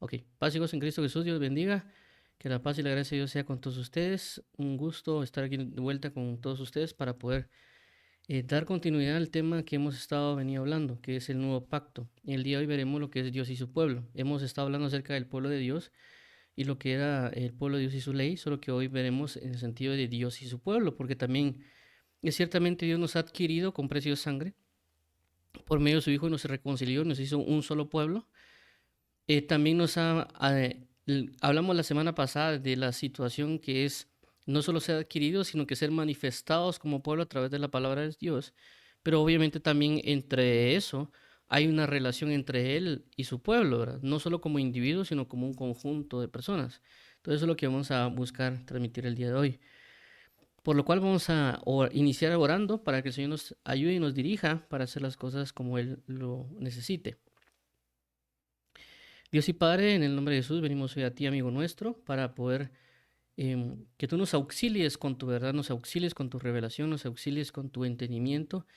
Ok, paz y gozo en Cristo Jesús, Dios bendiga. Que la paz y la gracia de Dios sea con todos ustedes. Un gusto estar aquí de vuelta con todos ustedes para poder dar continuidad al tema que hemos estado venido hablando, que es el nuevo pacto. El día de hoy veremos lo que es Dios y su pueblo. Hemos estado hablando acerca del pueblo de Dios y lo que era el pueblo de Dios y su ley, solo que hoy veremos en el sentido de Dios y su pueblo, porque también ciertamente Dios nos ha adquirido con precio de sangre. Por medio de su Hijo nos reconcilió, nos hizo un solo pueblo. También hablamos la semana pasada de la situación que es no solo ser adquiridos, sino que ser manifestados como pueblo a través de la palabra de Dios. Pero obviamente también entre eso hay una relación entre Él y su pueblo, ¿verdad? No solo como individuos, sino como un conjunto de personas. Entonces eso es lo que vamos a buscar transmitir el día de hoy. Por lo cual vamos a iniciar orando para que el Señor nos ayude y nos dirija para hacer las cosas como Él lo necesite. Dios y Padre, en el nombre de Jesús, venimos hoy a ti, amigo nuestro, para poder que tú nos auxilies con tu verdad, nos auxilies con tu revelación, nos auxilies con tu entendimiento,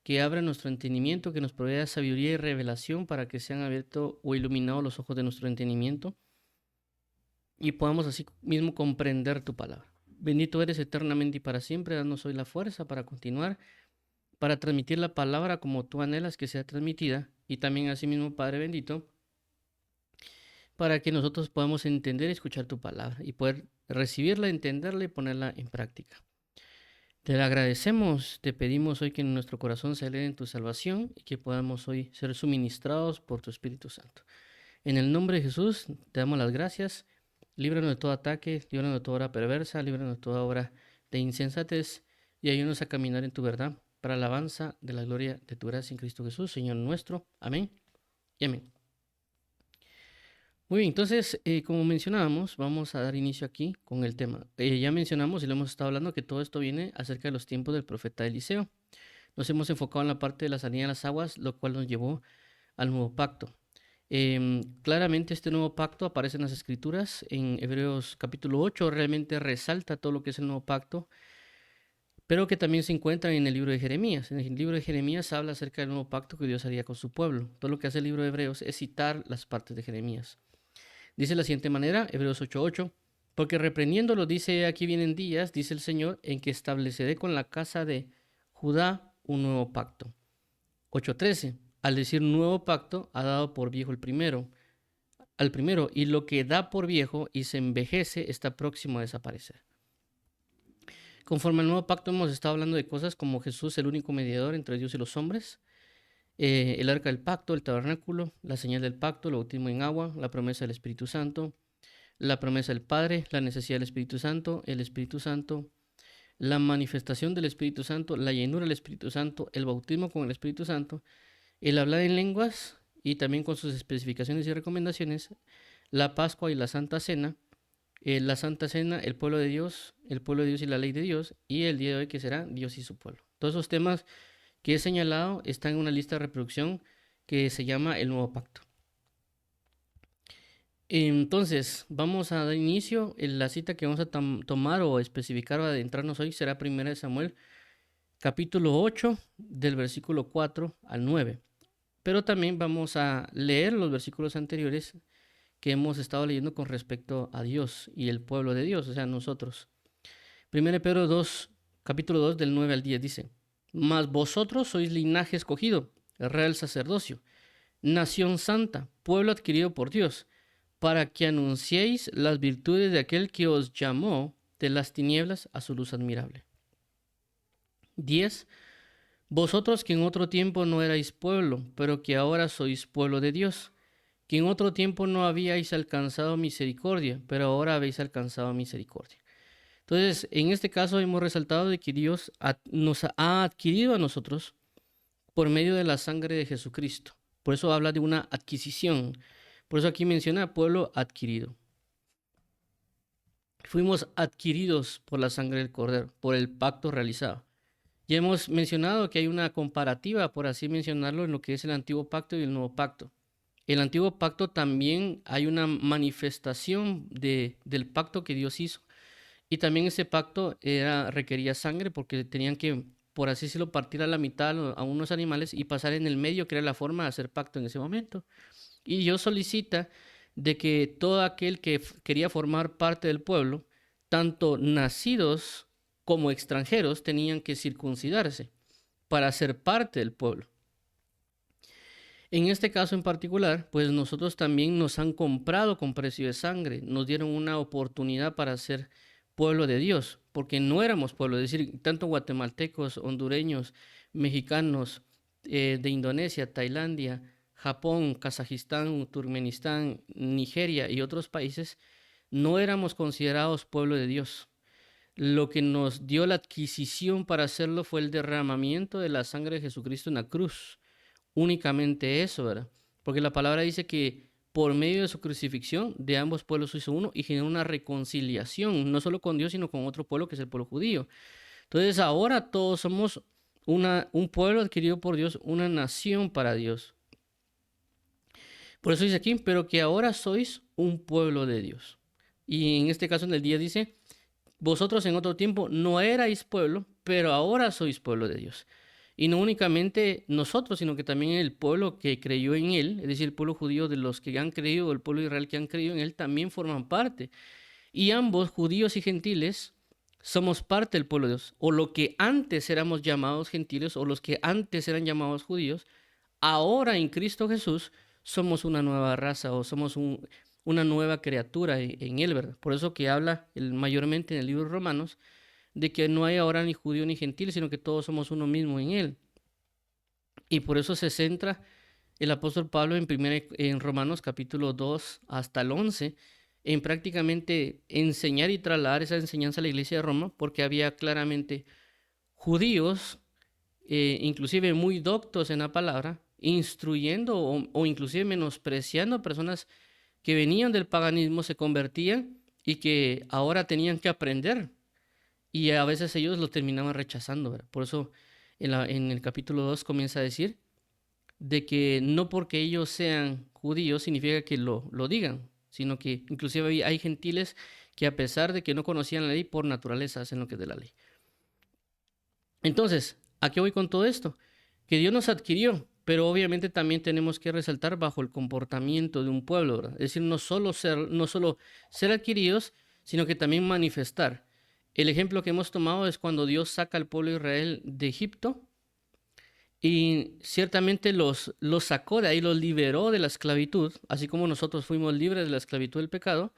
que abra nuestro entendimiento, que nos provea sabiduría y revelación para que sean abiertos o iluminados los ojos de nuestro entendimiento y podamos así mismo comprender tu palabra. Bendito eres eternamente y para siempre, danos hoy la fuerza para continuar, para transmitir la palabra como tú anhelas que sea transmitida y también así mismo, Padre bendito, para que nosotros podamos entender y escuchar tu palabra y poder recibirla, entenderla y ponerla en práctica. Te la agradecemos, te pedimos hoy que en nuestro corazón se alegre en tu salvación y que podamos hoy ser suministrados por tu Espíritu Santo. En el nombre de Jesús te damos las gracias, líbranos de todo ataque, líbranos de toda obra perversa, líbranos de toda obra de insensatez y ayúdanos a caminar en tu verdad para la alabanza de la gloria de tu gracia en Cristo Jesús, Señor nuestro. Amén y amén. Muy bien, entonces, como mencionábamos, vamos a dar inicio aquí con el tema. Ya mencionamos y lo hemos estado hablando que todo esto viene acerca de los tiempos del profeta Eliseo. Nos hemos enfocado en la parte de la sanidad de las aguas, lo cual nos llevó al nuevo pacto. Claramente este nuevo pacto aparece en las escrituras, en Hebreos capítulo 8, realmente resalta todo lo que es el nuevo pacto, pero que también se encuentra en el libro de Jeremías. En el libro de Jeremías habla acerca del nuevo pacto que Dios haría con su pueblo. Todo lo que hace el libro de Hebreos es citar las partes de Jeremías. Dice de la siguiente manera, Hebreos 8:8, porque reprendiéndolo dice, aquí vienen días, dice el Señor, en que estableceré con la casa de Judá un nuevo pacto. 8:13, al decir nuevo pacto, ha dado por viejo al primero, y lo que da por viejo y se envejece está próximo a desaparecer. Conforme al nuevo pacto hemos estado hablando de cosas como Jesús, el único mediador entre Dios y los hombres, el arca del pacto, el tabernáculo, la señal del pacto, el bautismo en agua, la promesa del Espíritu Santo, la promesa del Padre, la necesidad del Espíritu Santo, la manifestación del Espíritu Santo, la llenura del Espíritu Santo, el bautismo con el Espíritu Santo, el hablar en lenguas y también con sus especificaciones y recomendaciones, la Pascua y la Santa Cena, el pueblo de Dios y la ley de Dios, y el día de hoy que será Dios y su pueblo. Todos esos temas que he señalado están en una lista de reproducción que se llama el Nuevo Pacto. Entonces, vamos a dar inicio. La cita que vamos a tomar o especificar o adentrarnos hoy será 1 Samuel, capítulo 8, del versículo 4 al 9. Pero también vamos a leer los versículos anteriores que hemos estado leyendo con respecto a Dios y el pueblo de Dios, o sea, nosotros. 1 Pedro 2, capítulo 2, del 9 al 10 dice, mas vosotros sois linaje escogido, real sacerdocio, nación santa, pueblo adquirido por Dios, para que anunciéis las virtudes de aquel que os llamó de las tinieblas a su luz admirable. 10. Vosotros que en otro tiempo no erais pueblo, pero que ahora sois pueblo de Dios, que en otro tiempo no habíais alcanzado misericordia, pero ahora habéis alcanzado misericordia. Entonces, en este caso hemos resaltado de que Dios nos ha adquirido a nosotros por medio de la sangre de Jesucristo. Por eso habla de una adquisición. Por eso aquí menciona pueblo adquirido. Fuimos adquiridos por la sangre del Cordero, por el pacto realizado. Ya hemos mencionado que hay una comparativa, por así mencionarlo, en lo que es el antiguo pacto y el nuevo pacto. El antiguo pacto también hay una manifestación del pacto que Dios hizo. Y también ese pacto requería sangre porque tenían que, por así decirlo, partir a la mitad a unos animales y pasar en el medio, que era la forma de hacer pacto en ese momento. Y Dios solicita de que todo aquel que quería formar parte del pueblo, tanto nacidos como extranjeros, tenían que circuncidarse para ser parte del pueblo. En este caso en particular, pues nosotros también nos han comprado con precio de sangre, nos dieron una oportunidad para ser pueblo de Dios, porque no éramos pueblo, es decir, tanto guatemaltecos, hondureños, mexicanos, de Indonesia, Tailandia, Japón, Kazajistán, Turkmenistán, Nigeria y otros países, no éramos considerados pueblo de Dios. Lo que nos dio la adquisición para hacerlo fue el derramamiento de la sangre de Jesucristo en la cruz. Únicamente eso, ¿verdad? Porque la palabra dice que por medio de su crucifixión de ambos pueblos hizo uno y generó una reconciliación, no solo con Dios, sino con otro pueblo que es el pueblo judío. Entonces ahora todos somos un pueblo adquirido por Dios, una nación para Dios. Por eso dice aquí, pero que ahora sois un pueblo de Dios. Y en este caso en el 10 dice, vosotros en otro tiempo no erais pueblo, pero ahora sois pueblo de Dios. Y no únicamente nosotros, sino que también el pueblo que creyó en él, es decir, el pueblo judío de los que han creído, el pueblo de Israel que han creído en él, también forman parte. Y ambos, judíos y gentiles, somos parte del pueblo de Dios. O lo que antes éramos llamados gentiles, o los que antes eran llamados judíos, ahora en Cristo Jesús somos una nueva raza o somos una nueva criatura en él, ¿verdad? Por eso que habla mayormente en el libro de Romanos, de que no hay ahora ni judío ni gentil, sino que todos somos uno mismo en él. Y por eso se centra el apóstol Pablo en Romanos capítulo 2 hasta el 11, en prácticamente enseñar y trasladar esa enseñanza a la iglesia de Roma, porque había claramente judíos, inclusive muy doctos en la palabra, instruyendo o inclusive menospreciando a personas que venían del paganismo, se convertían y que ahora tenían que aprender. Y a veces ellos lo terminaban rechazando, ¿verdad? Por eso en el capítulo 2 comienza a decir de que no porque ellos sean judíos significa que lo digan, sino que inclusive hay gentiles que a pesar de que no conocían la ley, por naturaleza hacen lo que es de la ley. Entonces, ¿a qué voy con todo esto? Que Dios nos adquirió, pero obviamente también tenemos que resaltar bajo el comportamiento de un pueblo, ¿verdad? Es decir, no solo ser adquiridos, sino que también manifestar. El ejemplo que hemos tomado es cuando Dios saca al pueblo de Israel de Egipto y ciertamente los sacó de ahí, los liberó de la esclavitud, así como nosotros fuimos libres de la esclavitud del pecado,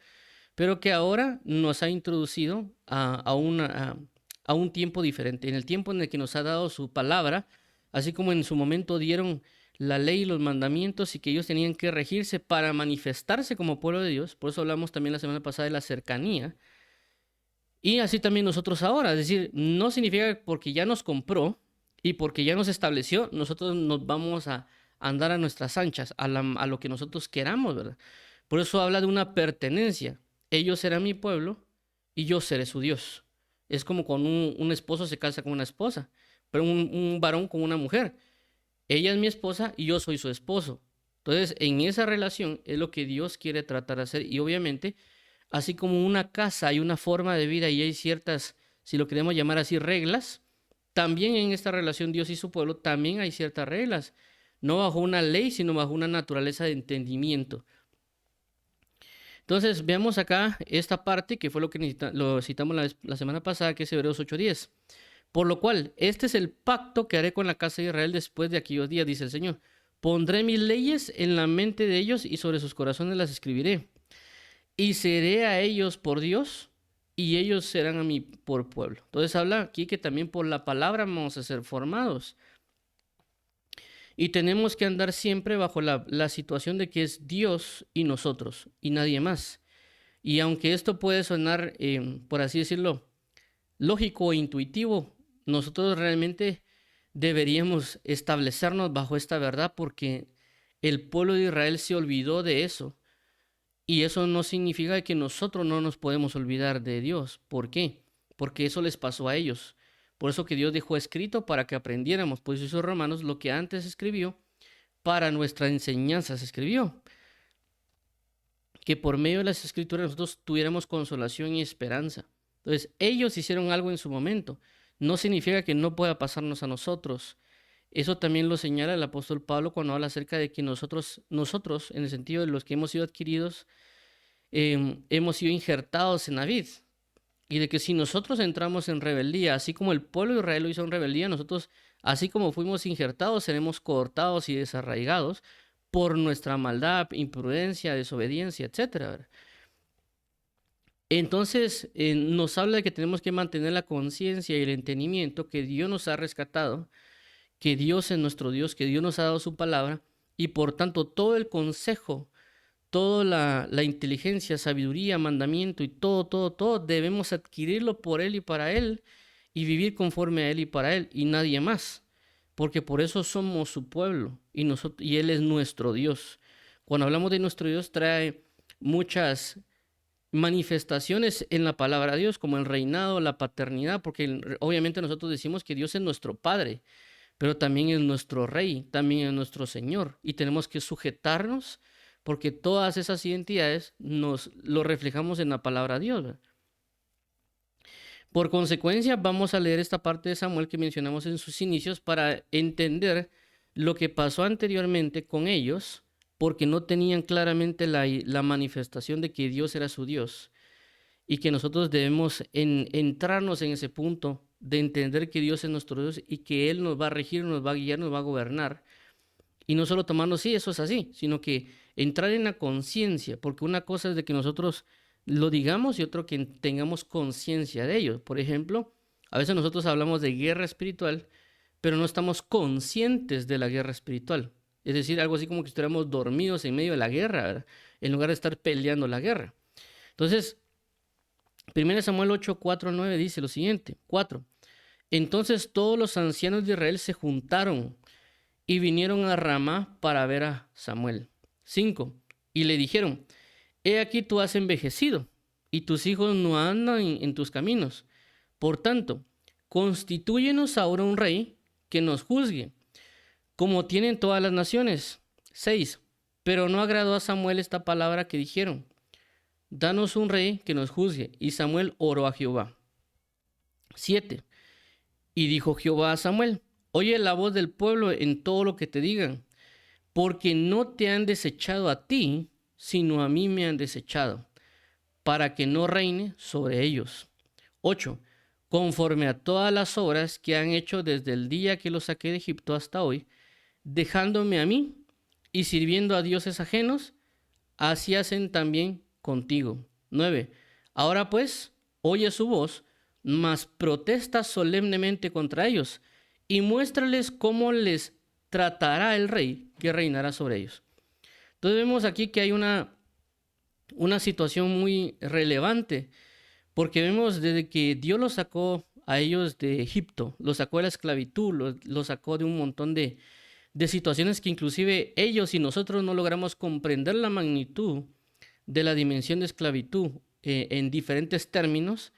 pero que ahora nos ha introducido a un tiempo diferente, en el tiempo en el que nos ha dado su palabra, así como en su momento dieron la ley y los mandamientos y que ellos tenían que regirse para manifestarse como pueblo de Dios. Por eso hablamos también la semana pasada de la cercanía. Y así también nosotros ahora, es decir, no significa que porque ya nos compró y porque ya nos estableció, nosotros nos vamos a andar a nuestras anchas, a lo que nosotros queramos, ¿verdad? Por eso habla de una pertenencia. Ellos serán mi pueblo y yo seré su Dios. Es como cuando un esposo se casa con una esposa, pero un varón con una mujer. Ella es mi esposa y yo soy su esposo. Entonces, en esa relación es lo que Dios quiere tratar de hacer y obviamente así como una casa hay una forma de vida y hay ciertas, si lo queremos llamar así, reglas, también en esta relación Dios y su pueblo también hay ciertas reglas, no bajo una ley, sino bajo una naturaleza de entendimiento. Entonces, veamos acá esta parte que fue lo que lo citamos la semana pasada, que es Hebreos 8:10. Por lo cual, este es el pacto que haré con la casa de Israel después de aquellos días, dice el Señor. Pondré mis leyes en la mente de ellos y sobre sus corazones las escribiré. Y seré a ellos por Dios y ellos serán a mí por pueblo. Entonces habla aquí que también por la palabra vamos a ser formados. Y tenemos que andar siempre bajo la situación de que es Dios y nosotros y nadie más. Y aunque esto puede sonar, por así decirlo, lógico o intuitivo, nosotros realmente deberíamos establecernos bajo esta verdad porque el pueblo de Israel se olvidó de eso. Y eso no significa que nosotros no nos podemos olvidar de Dios. ¿Por qué? Porque eso les pasó a ellos. Por eso que Dios dejó escrito para que aprendiéramos. Pues hizo Romanos lo que antes escribió, para nuestra enseñanza se escribió. Que por medio de las escrituras nosotros tuviéramos consolación y esperanza. Entonces, ellos hicieron algo en su momento. No significa que no pueda pasarnos a nosotros. Eso también lo señala el apóstol Pablo cuando habla acerca de que nosotros, en el sentido de los que hemos sido adquiridos, hemos sido injertados en la vid. Y de que si nosotros entramos en rebeldía, así como el pueblo de Israel lo hizo en rebeldía, nosotros, así como fuimos injertados, seremos cortados y desarraigados por nuestra maldad, imprudencia, desobediencia, etcétera. Entonces, nos habla de que tenemos que mantener la conciencia y el entendimiento que Dios nos ha rescatado, que Dios es nuestro Dios, que Dios nos ha dado su palabra, y por tanto todo el consejo, toda la inteligencia, sabiduría, mandamiento y todo, debemos adquirirlo por Él y para Él, y vivir conforme a Él y para Él, y nadie más, porque por eso somos su pueblo, y Él es nuestro Dios. Cuando hablamos de nuestro Dios, trae muchas manifestaciones en la palabra de Dios, como el reinado, la paternidad, porque obviamente nosotros decimos que Dios es nuestro Padre, pero también es nuestro Rey, también es nuestro Señor, y tenemos que sujetarnos porque todas esas identidades nos lo reflejamos en la palabra de Dios, ¿verdad? Por consecuencia, vamos a leer esta parte de Samuel que mencionamos en sus inicios para entender lo que pasó anteriormente con ellos, porque no tenían claramente la manifestación de que Dios era su Dios, y que nosotros debemos entrarnos en ese punto de entender que Dios es nuestro Dios y que Él nos va a regir, nos va a guiar, nos va a gobernar. Y no solo tomarnos, sí, eso es así, sino que entrar en la conciencia, porque una cosa es de que nosotros lo digamos y otro que tengamos conciencia de ello. Por ejemplo, a veces nosotros hablamos de guerra espiritual, pero no estamos conscientes de la guerra espiritual. Es decir, algo así como que estuviéramos dormidos en medio de la guerra, ¿verdad? En lugar de estar peleando la guerra. Entonces, 1 Samuel 8, 4, 9 dice lo siguiente, 4. Entonces todos los ancianos de Israel se juntaron y vinieron a Ramá para ver a Samuel. 5. Y le dijeron, he aquí tú has envejecido, y tus hijos no andan en tus caminos. Por tanto, constitúyenos ahora un rey que nos juzgue, como tienen todas las naciones. 6. Pero no agradó a Samuel esta palabra que dijeron, danos un rey que nos juzgue. Y Samuel oró a Jehová. 7. Y dijo Jehová a Samuel, oye la voz del pueblo en todo lo que te digan, porque no te han desechado a ti, sino a mí me han desechado, para que no reine sobre ellos. 8. Conforme a todas las obras que han hecho desde el día que los saqué de Egipto hasta hoy, dejándome a mí y sirviendo a dioses ajenos, así hacen también contigo. 9. Ahora pues, oye su voz, mas protesta solemnemente contra ellos, y muéstrales cómo les tratará el rey que reinará sobre ellos. Entonces vemos aquí que hay una situación muy relevante, porque vemos desde que Dios los sacó a ellos de Egipto, los sacó de la esclavitud, los sacó de un montón de situaciones que inclusive ellos y nosotros no logramos comprender la magnitud de la dimensión de esclavitud en diferentes términos,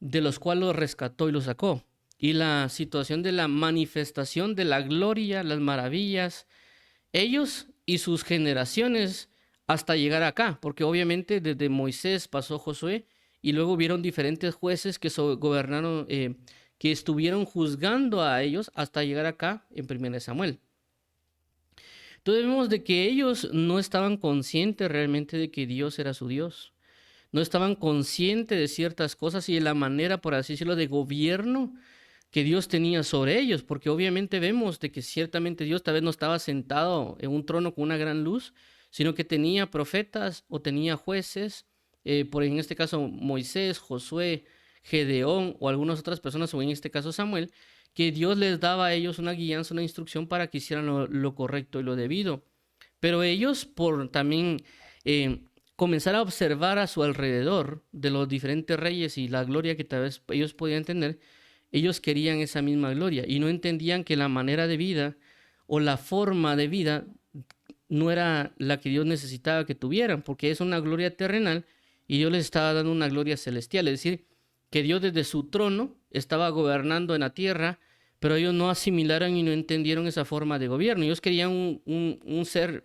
de los cuales los rescató y los sacó. Y la situación de la manifestación de la gloria, las maravillas, ellos y sus generaciones hasta llegar acá, porque obviamente desde Moisés pasó Josué y luego hubieron diferentes jueces que gobernaron, que estuvieron juzgando a ellos hasta llegar acá en 1 Samuel. Entonces vemos de que ellos no estaban conscientes realmente de que Dios era su Dios. No estaban conscientes de ciertas cosas y de la manera, por así decirlo, de gobierno que Dios tenía sobre ellos, porque obviamente vemos de que ciertamente Dios tal vez no estaba sentado en un trono con una gran luz, sino que tenía profetas o tenía jueces, por en este caso Moisés, Josué, Gedeón o algunas otras personas, o en este caso Samuel, que Dios les daba a ellos una guianza, una instrucción para que hicieran lo correcto y lo debido. Pero ellos, por también comenzar a observar a su alrededor de los diferentes reyes y la gloria que tal vez ellos podían tener, ellos querían esa misma gloria y no entendían que la manera de vida o la forma de vida no era la que Dios necesitaba que tuvieran, porque es una gloria terrenal y Dios les estaba dando una gloria celestial, es decir, que Dios desde su trono estaba gobernando en la tierra, pero ellos no asimilaron y no entendieron esa forma de gobierno. Ellos querían un ser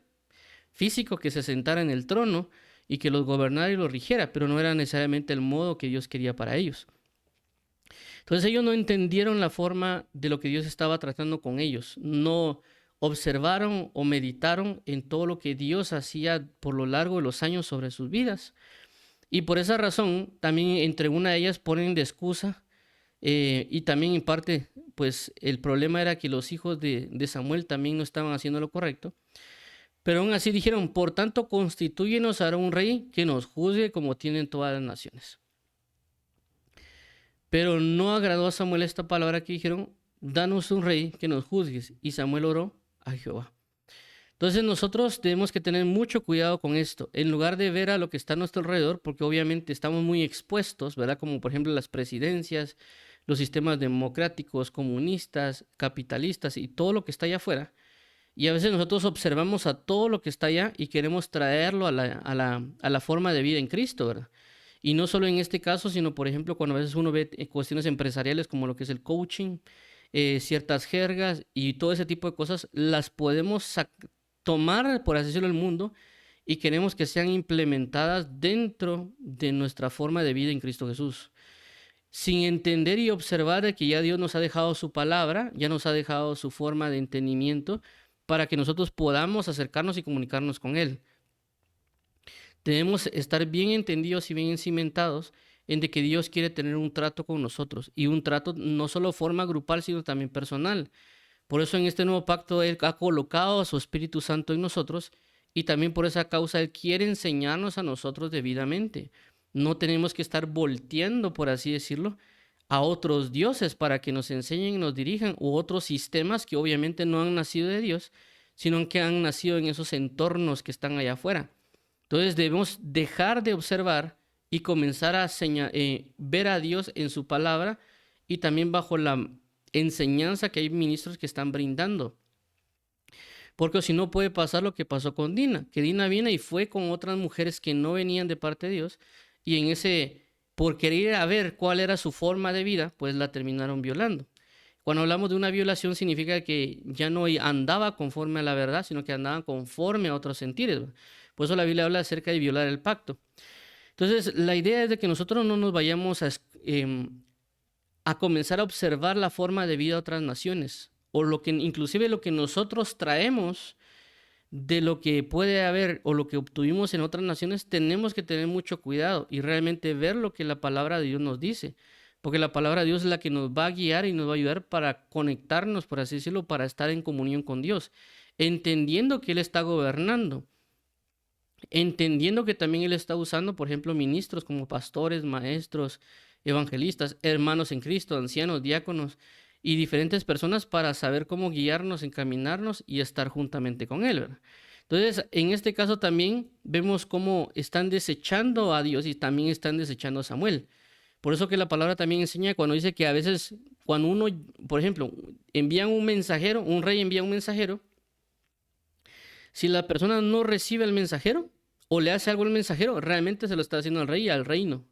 físico que se sentara en el trono y que los gobernara y los rigiera, pero no era necesariamente el modo que Dios quería para ellos. Entonces ellos no entendieron la forma de lo que Dios estaba tratando con ellos. No observaron o meditaron en todo lo que Dios hacía por lo largo de los años sobre sus vidas. Y por esa razón, también entre una de ellas ponen de excusa, y también en parte, pues el problema era que los hijos de Samuel también no estaban haciendo lo correcto. Pero aún así dijeron, por tanto, constitúyenos ahora un rey que nos juzgue como tienen todas las naciones. Pero no agradó a Samuel esta palabra que dijeron, danos un rey que nos juzgue. Y Samuel oró a Jehová. Entonces nosotros tenemos que tener mucho cuidado con esto, en lugar de ver a lo que está a nuestro alrededor, porque obviamente estamos muy expuestos, ¿verdad? Como por ejemplo las presidencias, los sistemas democráticos, comunistas, capitalistas y todo lo que está allá afuera. Y a veces nosotros observamos a todo lo que está allá y queremos traerlo a la forma de vida en Cristo, ¿verdad? Y no solo en este caso, sino por ejemplo cuando a veces uno ve cuestiones empresariales como lo que es el coaching, ciertas jergas y todo ese tipo de cosas, las podemos tomar, por así decirlo, el mundo y queremos que sean implementadas dentro de nuestra forma de vida en Cristo Jesús. Sin entender y observar de que ya Dios nos ha dejado su palabra, ya nos ha dejado su forma de entendimiento para que nosotros podamos acercarnos y comunicarnos con Él. Debemos estar bien entendidos y bien encimentados en de que Dios quiere tener un trato con nosotros y un trato no solo forma grupal, sino también personal. Por eso en este nuevo pacto Él ha colocado a su Espíritu Santo en nosotros y también por esa causa Él quiere enseñarnos a nosotros debidamente. No tenemos que estar volteando, por así decirlo, a otros dioses para que nos enseñen y nos dirijan, u otros sistemas que obviamente no han nacido de Dios, sino que han nacido en esos entornos que están allá afuera. Entonces debemos dejar de observar y comenzar a ver a Dios en su palabra y también bajo la enseñanza que hay ministros que están brindando. Porque si no puede pasar lo que pasó con Dina, que Dina viene y fue con otras mujeres que no venían de parte de Dios y en ese, por querer ir a ver cuál era su forma de vida, pues la terminaron violando. Cuando hablamos de una violación significa que ya no andaba conforme a la verdad, sino que andaba conforme a otros sentires. Por eso la Biblia habla acerca de violar el pacto. Entonces, la idea es de que nosotros no nos vayamos a comenzar a observar la forma de vida de otras naciones, o lo que inclusive lo que nosotros traemos de lo que puede haber o lo que obtuvimos en otras naciones. Tenemos que tener mucho cuidado y realmente ver lo que la palabra de Dios nos dice, porque la palabra de Dios es la que nos va a guiar y nos va a ayudar para conectarnos, por así decirlo, para estar en comunión con Dios, entendiendo que Él está gobernando, entendiendo que también Él está usando, por ejemplo, ministros como pastores, maestros, evangelistas, hermanos en Cristo, ancianos, diáconos y diferentes personas para saber cómo guiarnos, encaminarnos y estar juntamente con Él, ¿verdad? Entonces, en este caso también vemos cómo están desechando a Dios y también están desechando a Samuel. Por eso que la palabra también enseña cuando dice que a veces cuando uno, por ejemplo, envían un mensajero, un rey envía un mensajero, si la persona no recibe al mensajero o le hace algo al mensajero, realmente se lo está haciendo al rey y al reino.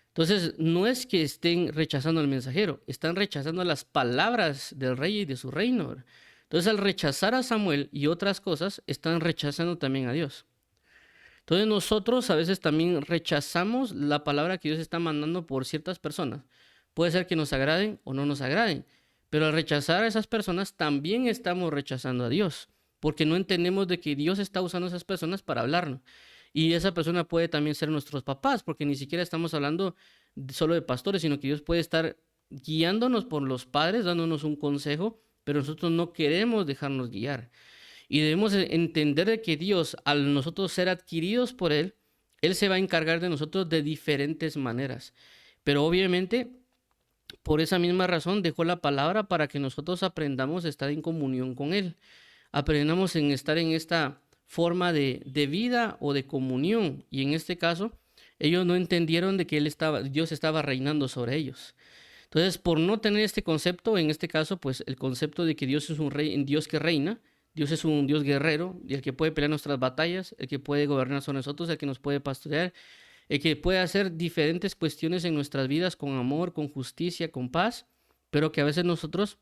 Entonces, no es que estén rechazando al mensajero, están rechazando las palabras del rey y de su reino. Entonces, al rechazar a Samuel y otras cosas, están rechazando también a Dios. Entonces, nosotros a veces también rechazamos la palabra que Dios está mandando por ciertas personas. Puede ser que nos agraden o no nos agraden, pero al rechazar a esas personas también estamos rechazando a Dios, porque no entendemos de que Dios está usando a esas personas para hablarnos. Y esa persona puede también ser nuestros papás, porque ni siquiera estamos hablando solo de pastores, sino que Dios puede estar guiándonos por los padres, dándonos un consejo, pero nosotros no queremos dejarnos guiar. Y debemos entender de que Dios, al nosotros ser adquiridos por Él, Él se va a encargar de nosotros de diferentes maneras. Pero obviamente, por esa misma razón, dejó la palabra para que nosotros aprendamos a estar en comunión con Él. Aprendamos en estar en esta forma de vida o de comunión. Y en este caso, ellos no entendieron de que Dios estaba reinando sobre ellos. Entonces, por no tener este concepto, en este caso, pues el concepto de que Dios es un rey, Dios que reina, Dios es un Dios guerrero, y el que puede pelear nuestras batallas, el que puede gobernar sobre nosotros, el que nos puede pastorear, el que puede hacer diferentes cuestiones en nuestras vidas con amor, con justicia, con paz, pero que a veces nosotros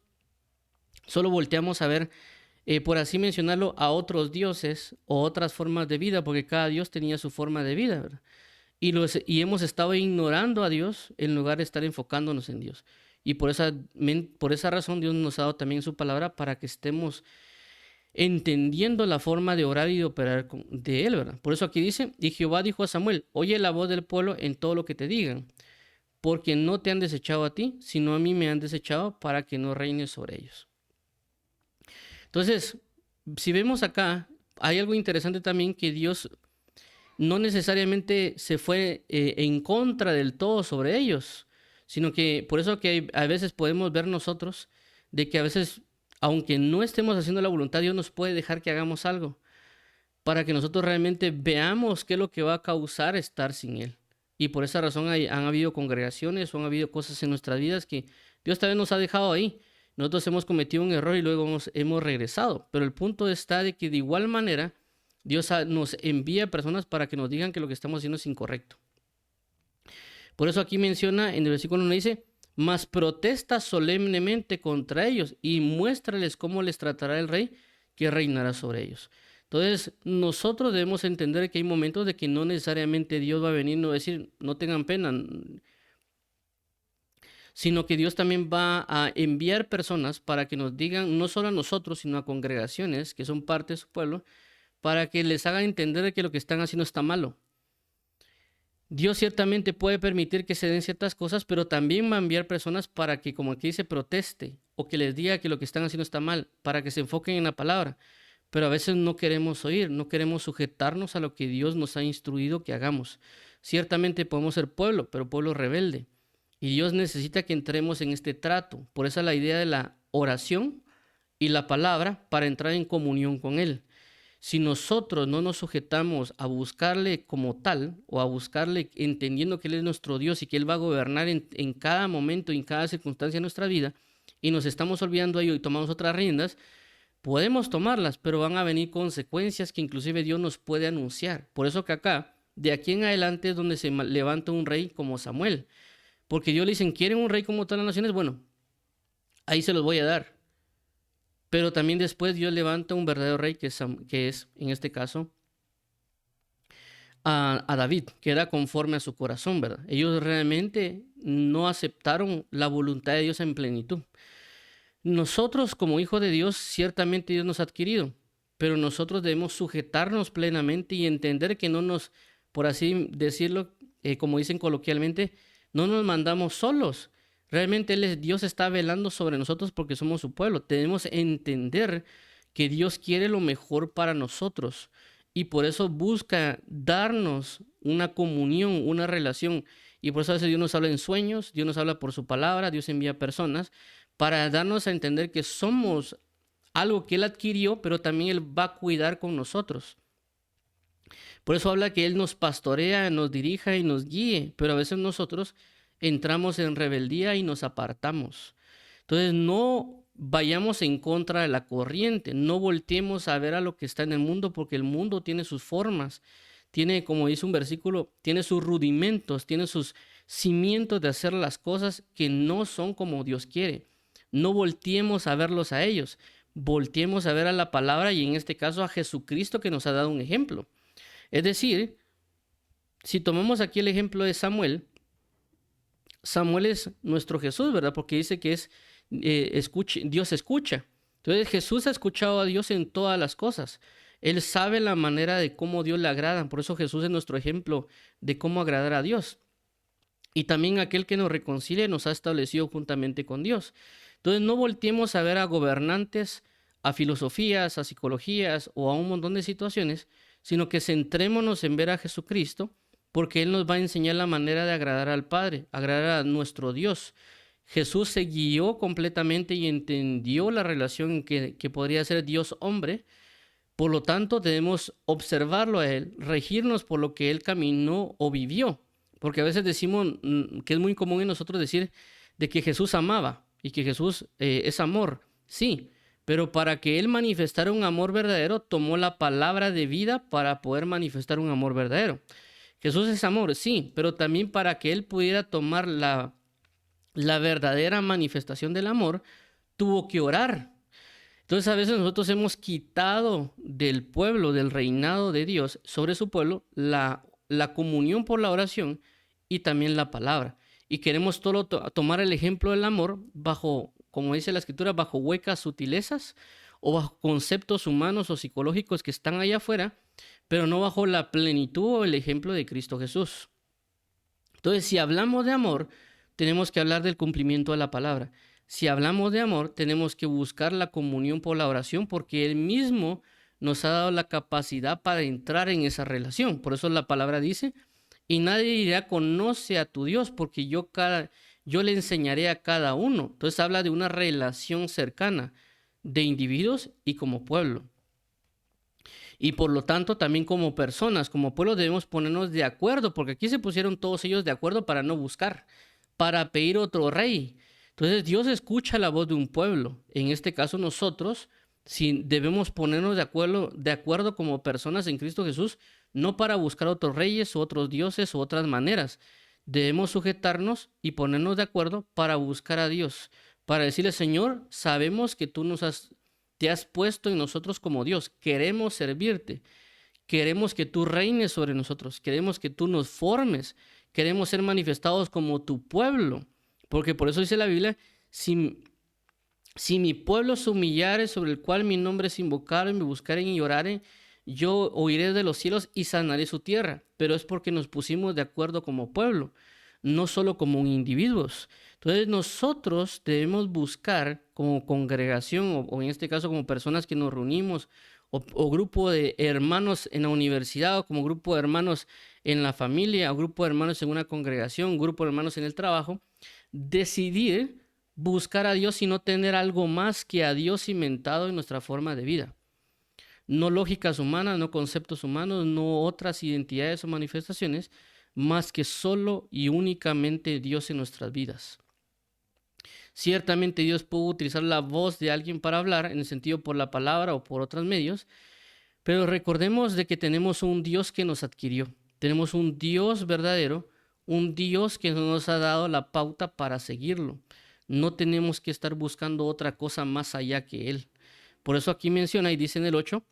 solo volteamos a ver, por así mencionarlo, a otros dioses o otras formas de vida, porque cada dios tenía su forma de vida, ¿verdad? Y hemos estado ignorando a Dios en lugar de estar enfocándonos en Dios. Y por esa razón Dios nos ha dado también su palabra para que estemos entendiendo la forma de orar y de operar de Él, ¿verdad? Por eso aquí dice, y Jehová dijo a Samuel, oye la voz del pueblo en todo lo que te digan, porque no te han desechado a ti, sino a mí me han desechado para que no reines sobre ellos. Entonces, si vemos acá, hay algo interesante también, que Dios no necesariamente se fue en contra del todo sobre ellos, sino que por eso que a veces podemos ver nosotros de que a veces, aunque no estemos haciendo la voluntad, Dios nos puede dejar que hagamos algo para que nosotros realmente veamos qué es lo que va a causar estar sin Él. Y por esa razón han habido congregaciones o han habido cosas en nuestras vidas que Dios también nos ha dejado ahí. Nosotros hemos cometido un error y luego hemos regresado. Pero el punto está de que de igual manera Dios nos envía personas para que nos digan que lo que estamos haciendo es incorrecto. Por eso aquí menciona en el versículo 1, dice, mas protesta solemnemente contra ellos y muéstrales cómo les tratará el rey que reinará sobre ellos. Entonces, nosotros debemos entender que hay momentos de que no necesariamente Dios va a venir y nos va a decir, no tengan pena, sino que Dios también va a enviar personas para que nos digan, no solo a nosotros, sino a congregaciones que son parte de su pueblo, para que les haga entender que lo que están haciendo está malo. Dios ciertamente puede permitir que se den ciertas cosas, pero también va a enviar personas para que, como aquí dice, proteste o que les diga que lo que están haciendo está mal, para que se enfoquen en la palabra. Pero a veces no queremos oír, no queremos sujetarnos a lo que Dios nos ha instruido que hagamos. Ciertamente podemos ser pueblo, pero pueblo rebelde. Y Dios necesita que entremos en este trato. Por eso la idea de la oración y la palabra para entrar en comunión con Él. Si nosotros no nos sujetamos a buscarle como tal, o a buscarle entendiendo que Él es nuestro Dios y que Él va a gobernar en cada momento y en cada circunstancia de nuestra vida, y nos estamos olvidando de ello y tomamos otras riendas, podemos tomarlas, pero van a venir consecuencias que inclusive Dios nos puede anunciar. Por eso que acá, de aquí en adelante es donde se levanta un rey como Samuel. Porque Dios le dicen, ¿quieren un rey como todas las naciones? Bueno, ahí se los voy a dar. Pero también después Dios levanta un verdadero rey que es en este caso, a David, que era conforme a su corazón, ¿verdad? Ellos realmente no aceptaron la voluntad de Dios en plenitud. Nosotros como hijos de Dios, ciertamente Dios nos ha adquirido, pero nosotros debemos sujetarnos plenamente y entender que no nos, por así decirlo, como dicen coloquialmente, no nos mandamos solos. Realmente Dios está velando sobre nosotros porque somos su pueblo. Debemos entender que Dios quiere lo mejor para nosotros y por eso busca darnos una comunión, una relación. Y por eso a veces Dios nos habla en sueños, Dios nos habla por su palabra, Dios envía personas para darnos a entender que somos algo que Él adquirió, pero también Él va a cuidar con nosotros. Por eso habla que Él nos pastorea, nos dirija y nos guíe, pero a veces nosotros entramos en rebeldía y nos apartamos. Entonces no vayamos en contra de la corriente, no volteemos a ver a lo que está en el mundo, porque el mundo tiene sus formas, tiene, como dice un versículo, tiene sus rudimentos, tiene sus cimientos de hacer las cosas que no son como Dios quiere. No volteemos a verlos a ellos, volteemos a ver a la palabra y en este caso a Jesucristo que nos ha dado un ejemplo. Es decir, si tomamos aquí el ejemplo de Samuel, Samuel es nuestro Jesús, ¿verdad? Porque dice que Dios escucha. Entonces Jesús ha escuchado a Dios en todas las cosas. Él sabe la manera de cómo Dios le agrada. Por eso Jesús es nuestro ejemplo de cómo agradar a Dios. Y también aquel que nos reconcilia nos ha establecido juntamente con Dios. Entonces no volteemos a ver a gobernantes, a filosofías, a psicologías o a un montón de situaciones, sino que centrémonos en ver a Jesucristo, porque Él nos va a enseñar la manera de agradar al Padre, agradar a nuestro Dios. Jesús se guió completamente y entendió la relación que podría ser Dios-hombre. Por lo tanto, debemos observarlo a Él, regirnos por lo que Él caminó o vivió. Porque a veces decimos que es muy común en nosotros decir de que Jesús amaba y que Jesús es amor. Sí, pero para que Él manifestara un amor verdadero, tomó la palabra de vida para poder manifestar un amor verdadero. Jesús es amor, sí, pero también para que Él pudiera tomar la verdadera manifestación del amor, tuvo que orar. Entonces a veces nosotros hemos quitado del pueblo, del reinado de Dios sobre su pueblo, la comunión por la oración y también la palabra. y queremos tomar el ejemplo del amor bajo, como dice la escritura, bajo huecas sutilezas o bajo conceptos humanos o psicológicos que están allá afuera, pero no bajo la plenitud o el ejemplo de Cristo Jesús. Entonces, si hablamos de amor, tenemos que hablar del cumplimiento de la palabra. Si hablamos de amor, tenemos que buscar la comunión por la oración, porque Él mismo nos ha dado la capacidad para entrar en esa relación. Por eso la palabra dice, y nadie dirá, conoce a tu Dios, porque yo le enseñaré a cada uno. Entonces habla de una relación cercana de individuos y como pueblo. Y por lo tanto, también como personas, como pueblo, debemos ponernos de acuerdo, porque aquí se pusieron todos ellos de acuerdo para no buscar, para pedir otro rey. Entonces Dios escucha la voz de un pueblo. En este caso nosotros debemos ponernos de acuerdo como personas en Cristo Jesús, no para buscar otros reyes o otros dioses o otras maneras. Debemos sujetarnos y ponernos de acuerdo para buscar a Dios, para decirle, Señor, sabemos que tú te has puesto en nosotros como Dios, queremos servirte, queremos que tú reines sobre nosotros, queremos que tú nos formes, queremos ser manifestados como tu pueblo, porque por eso dice la Biblia, si mi pueblo se humillare, sobre el cual mi nombre es invocado, y me buscaren y oraren, yo oiré de los cielos y sanaré su tierra. Pero es porque nos pusimos de acuerdo como pueblo, no solo como individuos. Entonces nosotros debemos buscar como congregación, o en este caso como personas que nos reunimos, o grupo de hermanos en la universidad, o como grupo de hermanos en la familia, o grupo de hermanos en una congregación, grupo de hermanos en el trabajo, decidir buscar a Dios y no tener algo más que a Dios cimentado en nuestra forma de vida. No lógicas humanas, no conceptos humanos, no otras identidades o manifestaciones, más que solo y únicamente Dios en nuestras vidas. Ciertamente Dios puede utilizar la voz de alguien para hablar, en el sentido por la palabra o por otros medios, pero recordemos de que tenemos un Dios que nos adquirió. Tenemos un Dios verdadero, un Dios que nos ha dado la pauta para seguirlo. No tenemos que estar buscando otra cosa más allá que Él. Por eso aquí menciona y dice en el 8,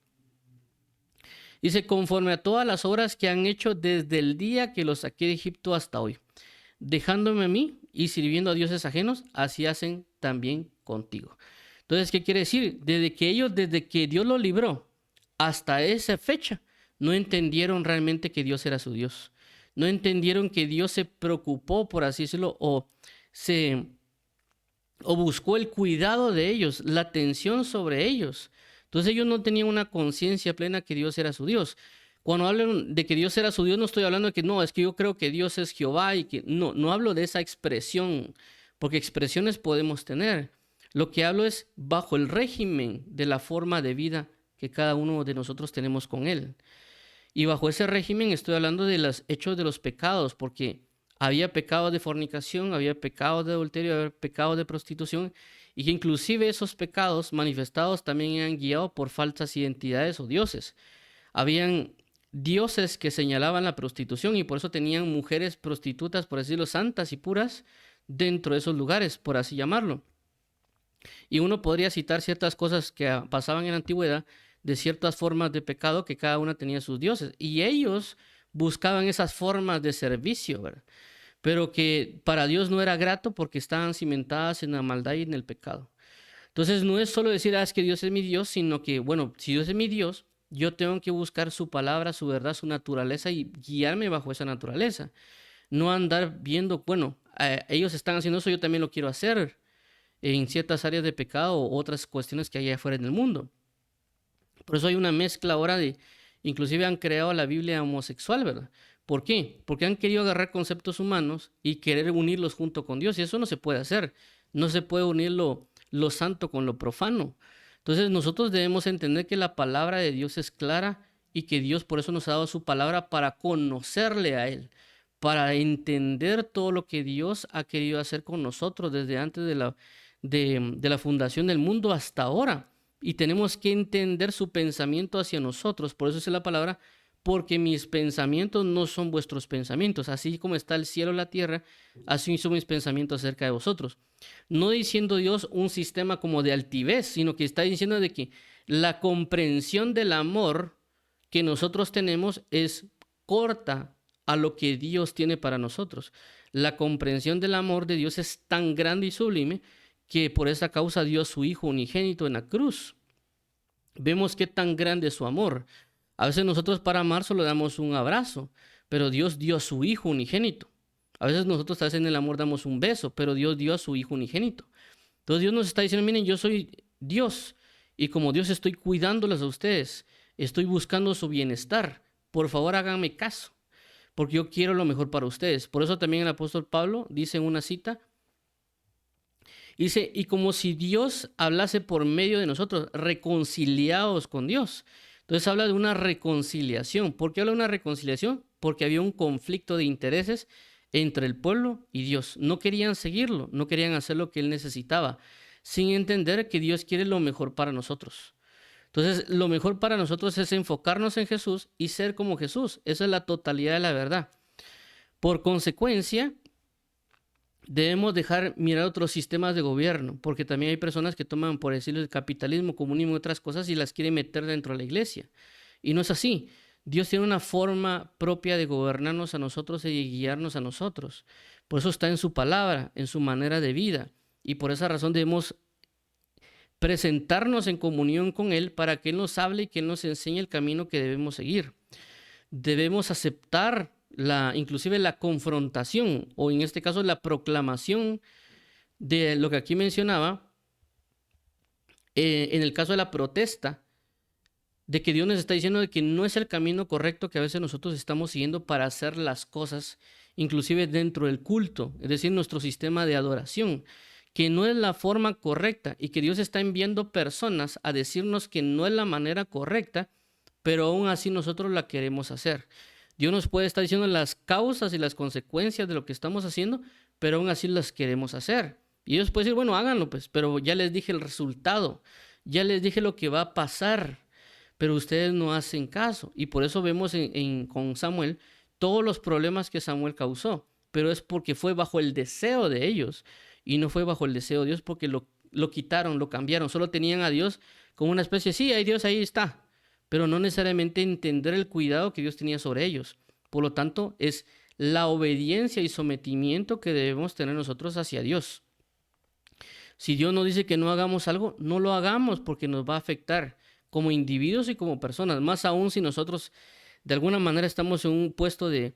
dice, conforme a todas las obras que han hecho desde el día que los saqué de Egipto hasta hoy, dejándome a mí y sirviendo a dioses ajenos, así hacen también contigo. Entonces, ¿qué quiere decir? Desde que Dios los libró hasta esa fecha, no entendieron realmente que Dios era su Dios. No entendieron que Dios se preocupó, por así decirlo, o buscó el cuidado de ellos, la atención sobre ellos. Entonces ellos no tenían una conciencia plena que Dios era su Dios. Cuando hablo de que Dios era su Dios, no estoy hablando de que no, es que yo creo que Dios es Jehová y que no hablo de esa expresión, porque expresiones podemos tener. Lo que hablo es bajo el régimen de la forma de vida que cada uno de nosotros tenemos con Él. Y bajo ese régimen estoy hablando de los hechos de los pecados, porque había pecado de fornicación, había pecado de adulterio, había pecado de prostitución, y que inclusive esos pecados manifestados también eran guiados por falsas identidades o dioses. Habían dioses que señalaban la prostitución y por eso tenían mujeres prostitutas, por decirlo, santas y puras, dentro de esos lugares, por así llamarlo. Y uno podría citar ciertas cosas que pasaban en la antigüedad, de ciertas formas de pecado que cada una tenía sus dioses. Y ellos buscaban esas formas de servicio, ¿verdad? Pero que para Dios no era grato porque estaban cimentadas en la maldad y en el pecado. Entonces no es solo decir, es que Dios es mi Dios, sino que, bueno, si Dios es mi Dios, yo tengo que buscar su palabra, su verdad, su naturaleza y guiarme bajo esa naturaleza. No andar viendo, bueno, ellos están haciendo eso, yo también lo quiero hacer en ciertas áreas de pecado o otras cuestiones que hay afuera en el mundo. Por eso hay una mezcla ahora inclusive han creado la Biblia homosexual, ¿verdad? ¿Por qué? Porque han querido agarrar conceptos humanos y querer unirlos junto con Dios, y eso no se puede hacer. No se puede unir lo santo con lo profano. Entonces nosotros debemos entender que la palabra de Dios es clara y que Dios por eso nos ha dado su palabra para conocerle a Él, para entender todo lo que Dios ha querido hacer con nosotros desde antes de la fundación del mundo hasta ahora. Y tenemos que entender su pensamiento hacia nosotros. Por eso es la palabra, porque mis pensamientos no son vuestros pensamientos. Así como está el cielo y la tierra, así son mis pensamientos acerca de vosotros. No diciendo Dios un sistema como de altivez, sino que está diciendo de que la comprensión del amor que nosotros tenemos es corta a lo que Dios tiene para nosotros. La comprensión del amor de Dios es tan grande y sublime que por esa causa dio a su Hijo unigénito en la cruz. Vemos qué tan grande es su amor. A veces nosotros para amar solo damos un abrazo, pero Dios dio a su Hijo unigénito. A veces nosotros a veces en el amor damos un beso, pero Dios dio a su Hijo unigénito. Entonces Dios nos está diciendo, miren, yo soy Dios y como Dios estoy cuidándoles a ustedes, estoy buscando su bienestar. Por favor, háganme caso, porque yo quiero lo mejor para ustedes. Por eso también el apóstol Pablo dice en una cita, dice, y como si Dios hablase por medio de nosotros, reconciliados con Dios. Entonces habla de una reconciliación. ¿Por qué habla de una reconciliación? Porque había un conflicto de intereses entre el pueblo y Dios. No querían seguirlo, no querían hacer lo que él necesitaba, sin entender que Dios quiere lo mejor para nosotros. Entonces, lo mejor para nosotros es enfocarnos en Jesús y ser como Jesús. Esa es la totalidad de la verdad. Por consecuencia, debemos dejar mirar otros sistemas de gobierno, porque también hay personas que toman, por decirlo, el capitalismo, comunismo y otras cosas y las quieren meter dentro de la iglesia. Y no es así. Dios tiene una forma propia de gobernarnos a nosotros y de guiarnos a nosotros. Por eso está en su palabra, en su manera de vida. Y por esa razón debemos presentarnos en comunión con Él para que Él nos hable y que Él nos enseñe el camino que debemos seguir. Debemos aceptar inclusive la confrontación, o en este caso la proclamación de lo que aquí mencionaba, en el caso de la protesta, de que Dios nos está diciendo de que no es el camino correcto que a veces nosotros estamos siguiendo para hacer las cosas, inclusive dentro del culto, es decir, nuestro sistema de adoración, que no es la forma correcta y que Dios está enviando personas a decirnos que no es la manera correcta, pero aún así nosotros la queremos hacer. Dios nos puede estar diciendo las causas y las consecuencias de lo que estamos haciendo, pero aún así las queremos hacer. Y Dios puede decir, bueno, háganlo pues, pero ya les dije el resultado, ya les dije lo que va a pasar, pero ustedes no hacen caso. Y por eso vemos con Samuel todos los problemas que Samuel causó, pero es porque fue bajo el deseo de ellos y no fue bajo el deseo de Dios porque lo quitaron, lo cambiaron, solo tenían a Dios como una especie, sí, hay Dios, ahí está, pero no necesariamente entender el cuidado que Dios tenía sobre ellos. Por lo tanto, es la obediencia y sometimiento que debemos tener nosotros hacia Dios. Si Dios nos dice que no hagamos algo, no lo hagamos porque nos va a afectar como individuos y como personas, más aún si nosotros de alguna manera estamos en un puesto de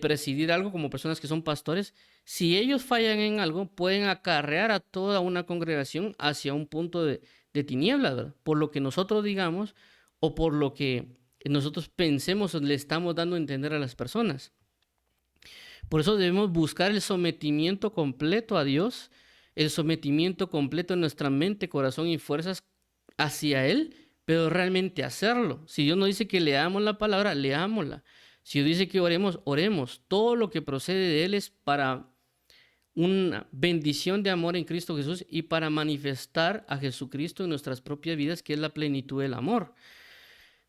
presidir algo como personas que son pastores. Si ellos fallan en algo, pueden acarrear a toda una congregación hacia un punto de tinieblas, ¿verdad? Por lo que nosotros digamos o por lo que nosotros pensemos o le estamos dando a entender a las personas. Por eso debemos buscar el sometimiento completo a Dios, el sometimiento completo en nuestra mente, corazón y fuerzas hacia Él, pero realmente hacerlo. Si Dios nos dice que leamos la palabra, leámosla. Si Dios dice que oremos, oremos. Todo lo que procede de Él es para una bendición de amor en Cristo Jesús y para manifestar a Jesucristo en nuestras propias vidas, que es la plenitud del amor.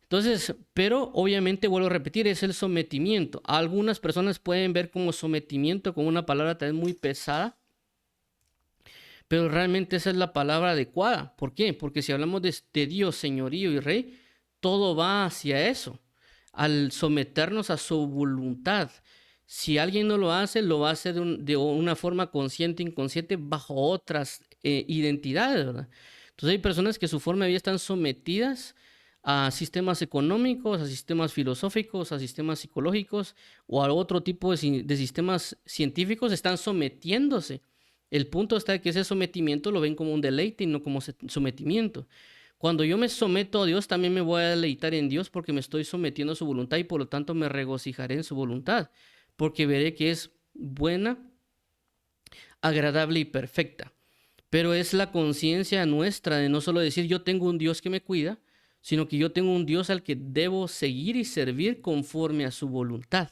Entonces, pero obviamente vuelvo a repetir, es el sometimiento. Algunas personas pueden ver como sometimiento como una palabra tal vez muy pesada, pero realmente esa es la palabra adecuada. ¿Por qué? Porque si hablamos de Dios, señorío y rey, todo va hacia eso, al someternos a su voluntad. Si alguien no lo hace, lo va a hacer de una forma consciente, inconsciente, bajo otras identidades, ¿verdad? Entonces hay personas que su forma de vida están sometidas a sistemas económicos, a sistemas filosóficos, a sistemas psicológicos o a otro tipo de sistemas científicos, están sometiéndose. El punto está que ese sometimiento lo ven como un deleite y no como sometimiento. Cuando yo me someto a Dios, también me voy a deleitar en Dios porque me estoy sometiendo a su voluntad y por lo tanto me regocijaré en su voluntad, porque veré que es buena, agradable y perfecta. Pero es la conciencia nuestra de no solo decir yo tengo un Dios que me cuida, sino que yo tengo un Dios al que debo seguir y servir conforme a su voluntad.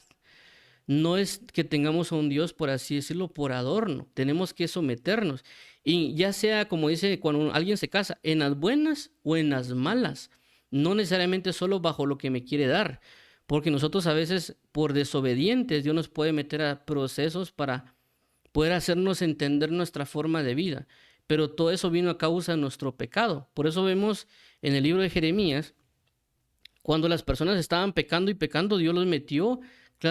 No es que tengamos a un Dios, por así decirlo, por adorno. Tenemos que someternos. Y ya sea, como dice, cuando alguien se casa, en las buenas o en las malas. No necesariamente solo bajo lo que me quiere dar. Porque nosotros a veces, por desobedientes, Dios nos puede meter a procesos para poder hacernos entender nuestra forma de vida. Pero todo eso vino a causa de nuestro pecado. Por eso vemos en el libro de Jeremías, cuando las personas estaban pecando y pecando, Dios los metió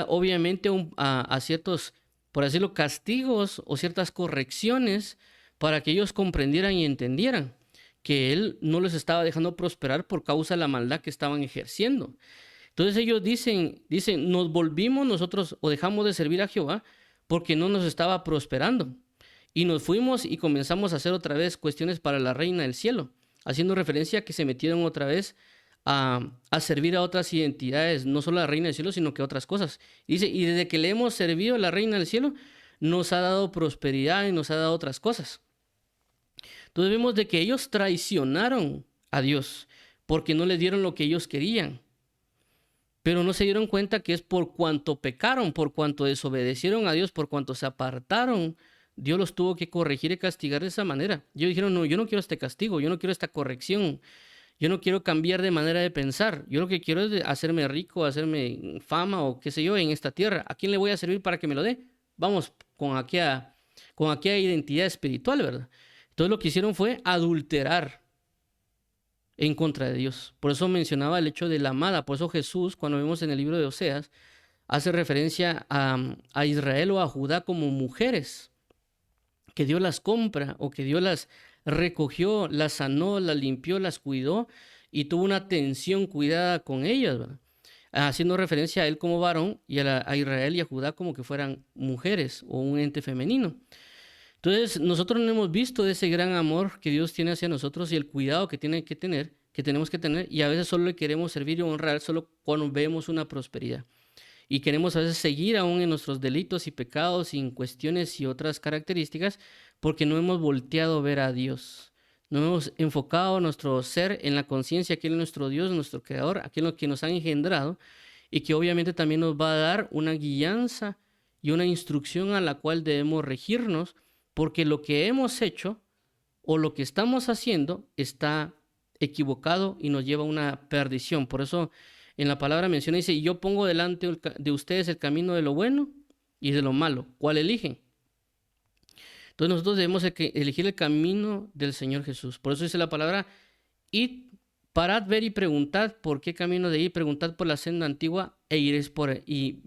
obviamente a ciertos, por decirlo, castigos o ciertas correcciones para que ellos comprendieran y entendieran que Él no les estaba dejando prosperar por causa de la maldad que estaban ejerciendo. Entonces ellos dicen, nos volvimos nosotros o dejamos de servir a Jehová porque no nos estaba prosperando. Y nos fuimos y comenzamos a hacer otra vez cuestiones para la reina del cielo, haciendo referencia a que se metieron otra vez a servir a otras identidades, no solo a la reina del cielo, sino que a otras cosas. Y dice, y desde que le hemos servido a la reina del cielo, nos ha dado prosperidad y nos ha dado otras cosas. Entonces vemos de que ellos traicionaron a Dios porque no le dieron lo que ellos querían. Pero no se dieron cuenta que es por cuanto pecaron, por cuanto desobedecieron a Dios, por cuanto se apartaron, Dios los tuvo que corregir y castigar de esa manera. Ellos dijeron, no, yo no quiero este castigo, yo no quiero esta corrección, yo no quiero cambiar de manera de pensar, yo lo que quiero es hacerme rico, hacerme fama o qué sé yo en esta tierra. ¿A quién le voy a servir para que me lo dé? Vamos con aquella identidad espiritual, ¿verdad? Entonces lo que hicieron fue adulterar en contra de Dios. Por eso mencionaba el hecho de la amada. Por eso Jesús, cuando vemos en el libro de Oseas, hace referencia a Israel o a Judá como mujeres, que Dios las compra o que Dios las recogió, las sanó, las limpió, las cuidó y tuvo una atención cuidada con ellas, ¿verdad? Haciendo referencia a él como varón y a Israel y a Judá como que fueran mujeres o un ente femenino. Entonces, nosotros no hemos visto ese gran amor que Dios tiene hacia nosotros y el cuidado que tenemos que tener, y a veces solo le queremos servir y honrar solo cuando vemos una prosperidad. Y queremos a veces seguir aún en nuestros delitos y pecados, sin cuestiones y otras características, porque no hemos volteado a ver a Dios. No hemos enfocado nuestro ser en la conciencia que Él es nuestro Dios, nuestro Creador, aquel que nos ha engendrado, y que obviamente también nos va a dar una guianza y una instrucción a la cual debemos regirnos, porque lo que hemos hecho o lo que estamos haciendo está equivocado y nos lleva a una perdición. Por eso en la palabra menciona, dice, yo pongo delante de ustedes el camino de lo bueno y de lo malo. ¿Cuál eligen? Entonces nosotros debemos elegir el camino del Señor Jesús. Por eso dice la palabra, id, parad, ver y preguntad por qué camino de ir, preguntad por la senda antigua e iréis por y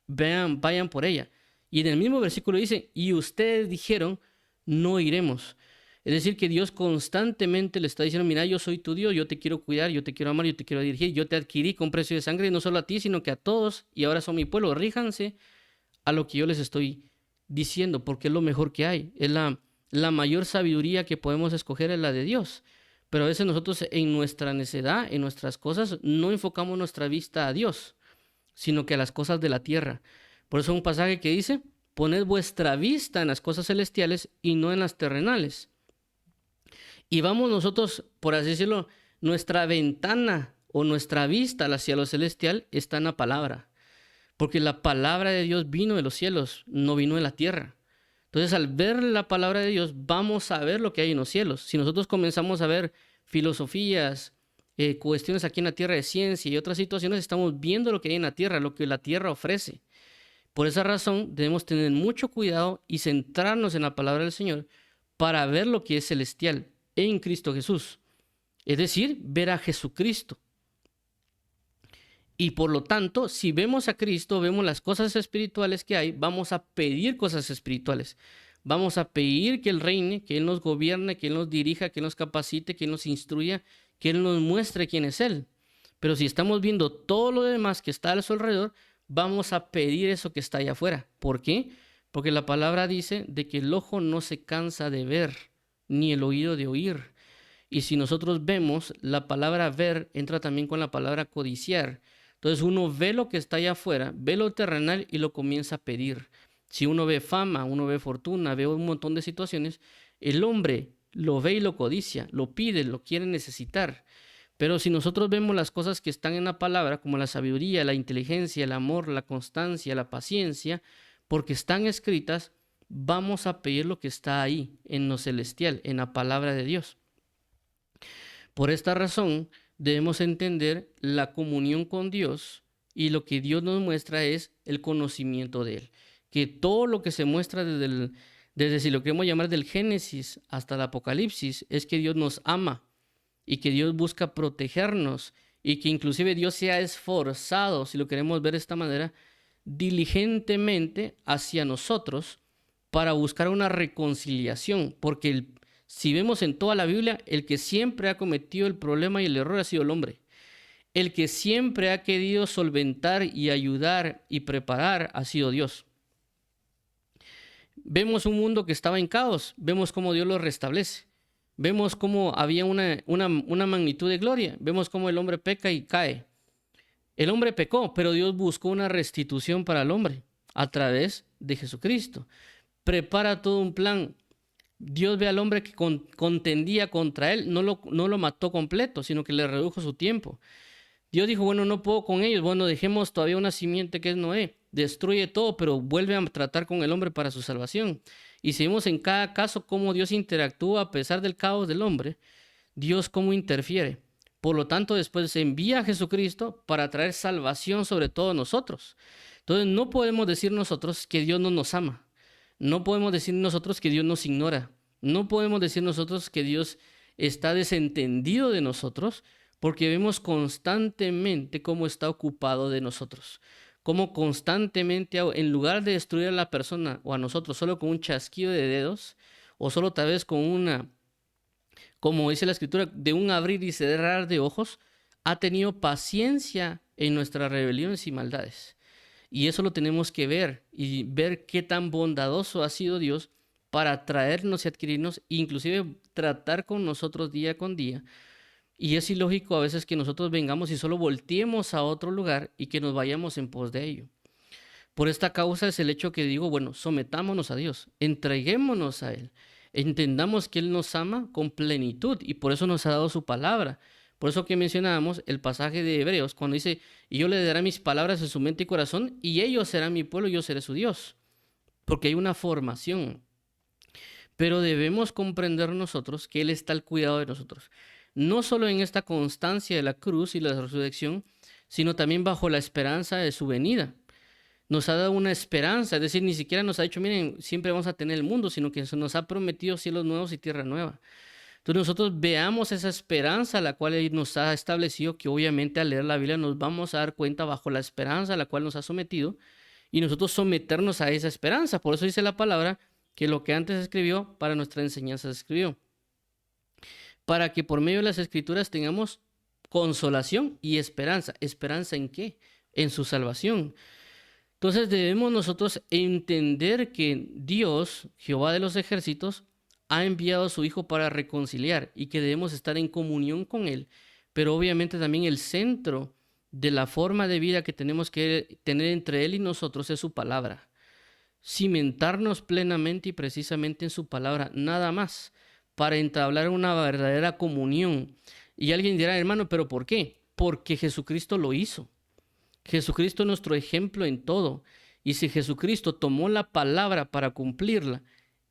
vayan por ella. Y en el mismo versículo dice, y ustedes dijeron, no iremos. Es decir, que Dios constantemente le está diciendo, mira, yo soy tu Dios, yo te quiero cuidar, yo te quiero amar, yo te quiero dirigir, yo te adquirí con precio de sangre, no solo a ti, sino que a todos, y ahora son mi pueblo, ríjanse a lo que yo les estoy diciendo, porque es lo mejor que hay. Es la mayor sabiduría que podemos escoger, es la de Dios. Pero a veces nosotros en nuestra necedad, en nuestras cosas, no enfocamos nuestra vista a Dios, sino que a las cosas de la tierra. Por eso un pasaje que dice, poned vuestra vista en las cosas celestiales y no en las terrenales. Y vamos nosotros, por así decirlo, nuestra ventana o nuestra vista hacia lo celestial está en la palabra. Porque la palabra de Dios vino de los cielos, no vino de la tierra. Entonces, al ver la palabra de Dios, vamos a ver lo que hay en los cielos. Si nosotros comenzamos a ver filosofías, cuestiones aquí en la tierra de ciencia y otras situaciones, estamos viendo lo que hay en la tierra, lo que la tierra ofrece. Por esa razón debemos tener mucho cuidado y centrarnos en la palabra del Señor para ver lo que es celestial en Cristo Jesús. Es decir, ver a Jesucristo. Y por lo tanto, si vemos a Cristo, vemos las cosas espirituales que hay, vamos a pedir cosas espirituales. Vamos a pedir que Él reine, que Él nos gobierne, que Él nos dirija, que Él nos capacite, que Él nos instruya, que Él nos muestre quién es Él. Pero si estamos viendo todo lo demás que está a su alrededor, vamos a pedir eso que está allá afuera. ¿Por qué? Porque la palabra dice de que el ojo no se cansa de ver, ni el oído de oír. Y si nosotros vemos, la palabra ver entra también con la palabra codiciar. Entonces uno ve lo que está allá afuera, ve lo terrenal y lo comienza a pedir. Si uno ve fama, uno ve fortuna, ve un montón de situaciones, el hombre lo ve y lo codicia, lo pide, lo quiere necesitar. Pero si nosotros vemos las cosas que están en la palabra, como la sabiduría, la inteligencia, el amor, la constancia, la paciencia, porque están escritas, vamos a pedir lo que está ahí, en lo celestial, en la palabra de Dios. Por esta razón, debemos entender la comunión con Dios, y lo que Dios nos muestra es el conocimiento de Él. Que todo lo que se muestra desde si lo queremos llamar del Génesis hasta el Apocalipsis, es que Dios nos ama y que Dios busca protegernos y que inclusive Dios se ha esforzado, si lo queremos ver de esta manera, diligentemente hacia nosotros para buscar una reconciliación, porque si vemos en toda la Biblia, el que siempre ha cometido el problema y el error ha sido el hombre. El que siempre ha querido solventar y ayudar y preparar ha sido Dios. Vemos un mundo que estaba en caos, vemos cómo Dios lo restablece, vemos cómo había una magnitud de gloria, vemos cómo el hombre peca y cae. El hombre pecó, pero Dios buscó una restitución para el hombre a través de Jesucristo. Prepara todo un plan. Dios ve al hombre que contendía contra él, no lo mató completo, sino que le redujo su tiempo. Dios dijo, bueno, no puedo con ellos, bueno, dejemos todavía una simiente que es Noé, destruye todo, pero vuelve a tratar con el hombre para su salvación. Y si vemos en cada caso cómo Dios interactúa a pesar del caos del hombre, Dios cómo interfiere. Por lo tanto, después se envía a Jesucristo para traer salvación sobre todos nosotros. Entonces, no podemos decir nosotros que Dios no nos ama. No podemos decir nosotros que Dios nos ignora. No podemos decir nosotros que Dios está desentendido de nosotros, porque vemos constantemente cómo está ocupado de nosotros. Cómo constantemente, en lugar de destruir a la persona o a nosotros solo con un chasquido de dedos, o solo tal vez con como dice la Escritura, de un abrir y cerrar de ojos, ha tenido paciencia en nuestras rebeliones y maldades. Y eso lo tenemos que ver y ver qué tan bondadoso ha sido Dios para traernos y adquirirnos, inclusive tratar con nosotros día con día. Y es ilógico a veces que nosotros vengamos y solo volteemos a otro lugar y que nos vayamos en pos de ello. Por esta causa es el hecho que digo, bueno, sometámonos a Dios, entreguémonos a Él, entendamos que Él nos ama con plenitud y por eso nos ha dado su palabra. Por eso que mencionábamos el pasaje de Hebreos, cuando dice, y yo le daré mis palabras en su mente y corazón, y ellos serán mi pueblo y yo seré su Dios. Porque hay una formación. Pero debemos comprender nosotros que Él está al cuidado de nosotros. No solo en esta constancia de la cruz y la resurrección, sino también bajo la esperanza de su venida. Nos ha dado una esperanza, es decir, ni siquiera nos ha dicho, miren, siempre vamos a tener el mundo, sino que nos ha prometido cielos nuevos y tierra nueva. Entonces nosotros veamos esa esperanza la cual Él nos ha establecido, que obviamente al leer la Biblia nos vamos a dar cuenta bajo la esperanza a la cual nos ha sometido, y nosotros someternos a esa esperanza. Por eso dice la palabra que lo que antes escribió, para nuestra enseñanza se escribió. Para que por medio de las Escrituras tengamos consolación y esperanza. ¿Esperanza en qué? En su salvación. Entonces debemos nosotros entender que Dios, Jehová de los ejércitos, ha enviado a su Hijo para reconciliar y que debemos estar en comunión con Él. Pero obviamente también el centro de la forma de vida que tenemos que tener entre Él y nosotros es su palabra. Cimentarnos plenamente y precisamente en su palabra, nada más, para entablar una verdadera comunión. Y alguien dirá, hermano, ¿pero por qué? Porque Jesucristo lo hizo. Jesucristo es nuestro ejemplo en todo. Y si Jesucristo tomó la palabra para cumplirla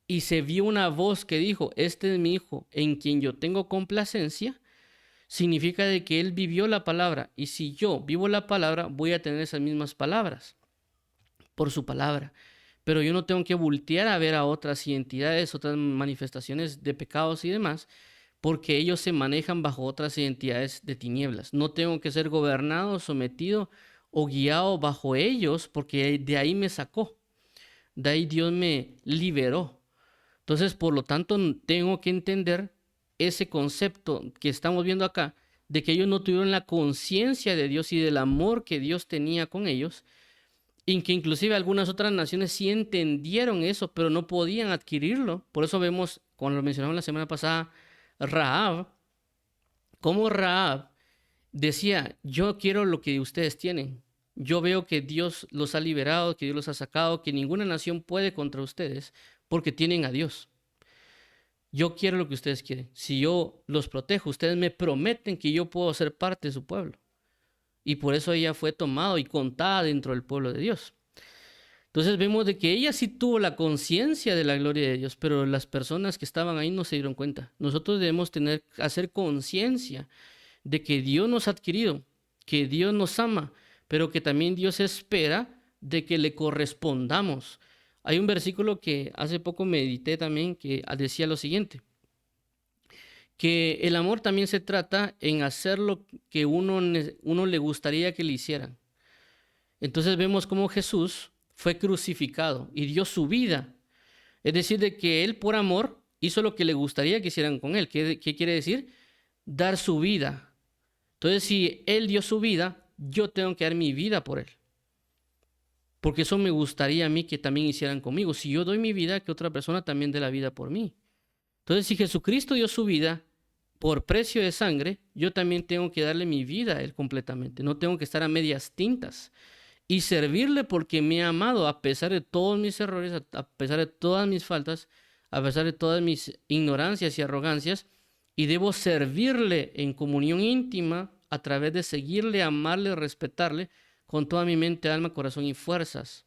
y se vio una voz que dijo, este es mi Hijo en quien yo tengo complacencia, significa de que Él vivió la palabra. Y si yo vivo la palabra, voy a tener esas mismas palabras por su palabra. Pero yo no tengo que voltear a ver a otras identidades, otras manifestaciones de pecados y demás, porque ellos se manejan bajo otras identidades de tinieblas. No tengo que ser gobernado, sometido o guiado bajo ellos, porque de ahí me sacó. De ahí Dios me liberó. Entonces, por lo tanto, tengo que entender ese concepto que estamos viendo acá, de que ellos no tuvieron la conciencia de Dios y del amor que Dios tenía con ellos, y que inclusive algunas otras naciones sí entendieron eso, pero no podían adquirirlo. Por eso vemos, como lo mencionamos la semana pasada, Rahab, como Rahab decía, yo quiero lo que ustedes tienen. Yo veo que Dios los ha liberado, que Dios los ha sacado, que ninguna nación puede contra ustedes porque tienen a Dios. Yo quiero lo que ustedes quieren. Si yo los protejo, ustedes me prometen que yo puedo ser parte de su pueblo. Y por eso ella fue tomada y contada dentro del pueblo de Dios. Entonces vemos de que ella sí tuvo la conciencia de la gloria de Dios, pero las personas que estaban ahí no se dieron cuenta. Nosotros debemos hacer conciencia de que Dios nos ha adquirido, que Dios nos ama, pero que también Dios espera de que le correspondamos. Hay un versículo que hace poco medité también que decía lo siguiente, que el amor también se trata en hacer lo que uno le gustaría que le hicieran. Entonces vemos cómo Jesús fue crucificado y dio su vida. Es decir, de que Él por amor hizo lo que le gustaría que hicieran con Él. ¿Qué quiere decir? Dar su vida. Entonces, si Él dio su vida, yo tengo que dar mi vida por Él. Porque eso me gustaría a mí que también hicieran conmigo. Si yo doy mi vida, que otra persona también dé la vida por mí. Entonces, si Jesucristo dio su vida por precio de sangre, yo también tengo que darle mi vida a Él completamente. No tengo que estar a medias tintas. Y servirle porque me ha amado a pesar de todos mis errores, a pesar de todas mis faltas, a pesar de todas mis ignorancias y arrogancias. Y debo servirle en comunión íntima a través de seguirle, amarle, respetarle con toda mi mente, alma, corazón y fuerzas.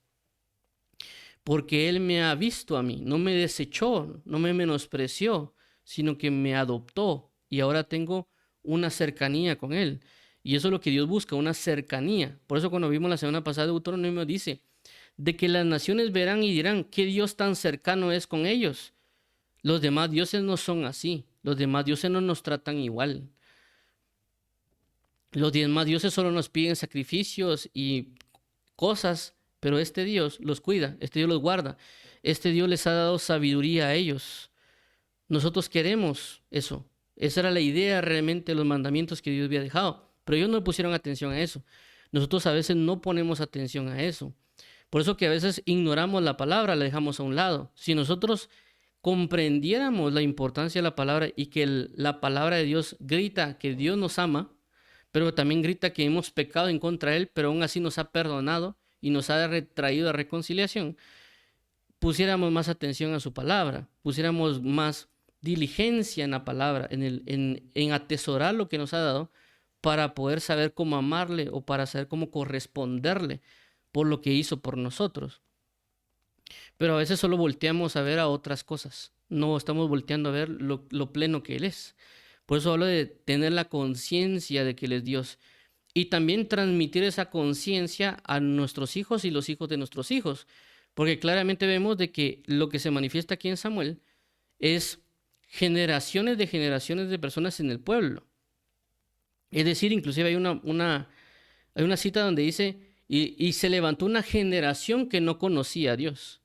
Porque Él me ha visto a mí, no me desechó, no me menospreció, sino que me adoptó y ahora tengo una cercanía con Él. Y eso es lo que Dios busca, una cercanía. Por eso cuando vimos la semana pasada Deuteronomio dice, de que las naciones verán y dirán, ¿qué Dios tan cercano es con ellos? Los demás dioses no son así, los demás dioses no nos tratan igual. Los demás dioses solo nos piden sacrificios y cosas, pero este Dios los cuida, este Dios los guarda, este Dios les ha dado sabiduría a ellos. Nosotros queremos eso. Esa era la idea realmente de los mandamientos que Dios había dejado, pero ellos no pusieron atención a eso. Nosotros a veces no ponemos atención a eso. Por eso que a veces ignoramos la palabra, la dejamos a un lado. Si nosotros comprendiéramos la importancia de la palabra y que la palabra de Dios grita que Dios nos ama, pero también grita que hemos pecado en contra de Él, pero aún así nos ha perdonado y nos ha traído a reconciliación, pusiéramos más atención a su palabra, pusiéramos más diligencia en la palabra, en atesorar lo que nos ha dado para poder saber cómo amarle o para saber cómo corresponderle por lo que hizo por nosotros. Pero a veces solo volteamos a ver a otras cosas, no estamos volteando a ver lo pleno que Él es. Por eso hablo de tener la conciencia de que Él es Dios y también transmitir esa conciencia a nuestros hijos y los hijos de nuestros hijos, porque claramente vemos de que lo que se manifiesta aquí en Samuel es generaciones de personas en el pueblo. Es decir, inclusive hay una cita donde dice, y se levantó una generación que no conocía a Dios.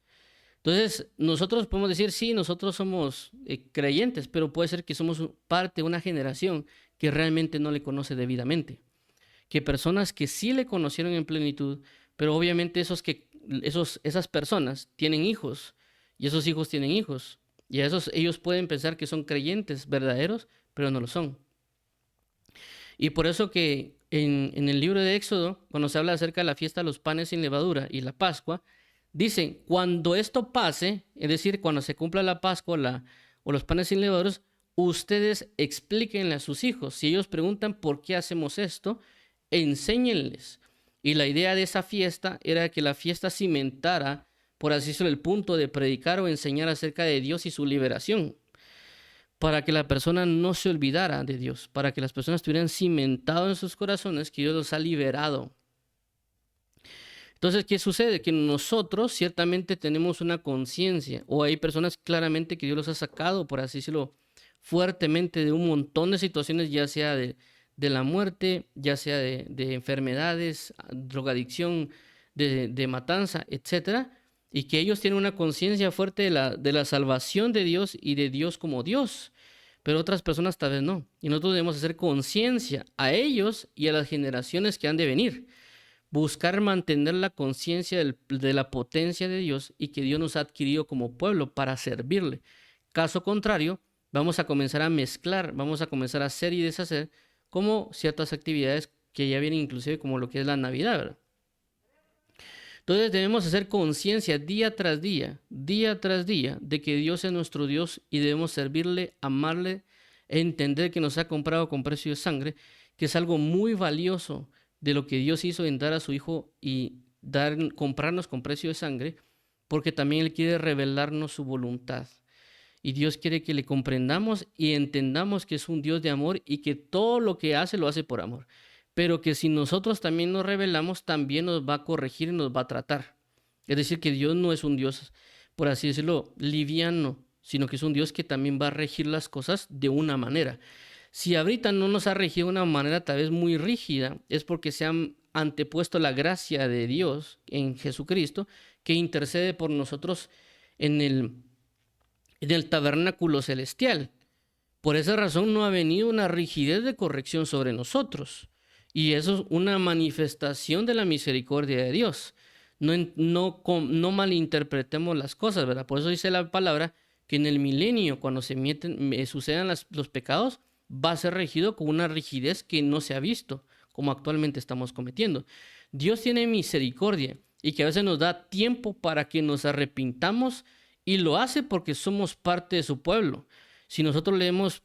Entonces, nosotros podemos decir, sí, nosotros somos creyentes, pero puede ser que somos parte de una generación que realmente no le conoce debidamente. Que personas que sí le conocieron en plenitud, pero obviamente esas personas tienen hijos, y esos hijos tienen hijos, y a esos ellos pueden pensar que son creyentes verdaderos, pero no lo son. Y por eso que en el libro de Éxodo, cuando se habla acerca de la fiesta de los panes sin levadura y la Pascua, dicen, cuando esto pase, es decir, cuando se cumpla la Pascua o los panes sin levaduras, ustedes explíquenle a sus hijos. Si ellos preguntan por qué hacemos esto, enséñenles. Y la idea de esa fiesta era que la fiesta cimentara, por así decirlo, el punto de predicar o enseñar acerca de Dios y su liberación, para que la persona no se olvidara de Dios, para que las personas estuvieran cimentados en sus corazones que Dios los ha liberado. Entonces, ¿qué sucede? Que nosotros ciertamente tenemos una conciencia, o hay personas claramente que Dios los ha sacado, por así decirlo, fuertemente de un montón de situaciones, ya sea de la muerte, ya sea de enfermedades, drogadicción, de matanza, etcétera, y que ellos tienen una conciencia fuerte de la salvación de Dios y de Dios como Dios, pero otras personas tal vez no. Y nosotros debemos hacer conciencia a ellos y a las generaciones que han de venir. Buscar mantener la conciencia de la potencia de Dios y que Dios nos ha adquirido como pueblo para servirle. Caso contrario, vamos a comenzar a mezclar, vamos a comenzar a hacer y deshacer como ciertas actividades que ya vienen inclusive como lo que es la Navidad, ¿verdad? Entonces debemos hacer conciencia día tras día, de que Dios es nuestro Dios y debemos servirle, amarle, entender que nos ha comprado con precio de sangre, que es algo muy valioso de lo que Dios hizo en dar a su Hijo y comprarnos con precio de sangre, porque también Él quiere revelarnos su voluntad. Y Dios quiere que le comprendamos y entendamos que es un Dios de amor y que todo lo que hace lo hace por amor. Pero que si nosotros también nos rebelamos, también nos va a corregir y nos va a tratar. Es decir, que Dios no es un Dios, por así decirlo, liviano, sino que es un Dios que también va a regir las cosas de una manera. Si ahorita no nos ha regido de una manera tal vez muy rígida, es porque se han antepuesto la gracia de Dios en Jesucristo, que intercede por nosotros en el tabernáculo celestial. Por esa razón no ha venido una rigidez de corrección sobre nosotros. Y eso es una manifestación de la misericordia de Dios. No malinterpretemos las cosas, ¿verdad? Por eso dice la palabra que en el milenio, cuando sucedan los pecados, va a ser regido con una rigidez que no se ha visto, como actualmente estamos cometiendo. Dios tiene misericordia y que a veces nos da tiempo para que nos arrepintamos, y lo hace porque somos parte de su pueblo. Si nosotros leemos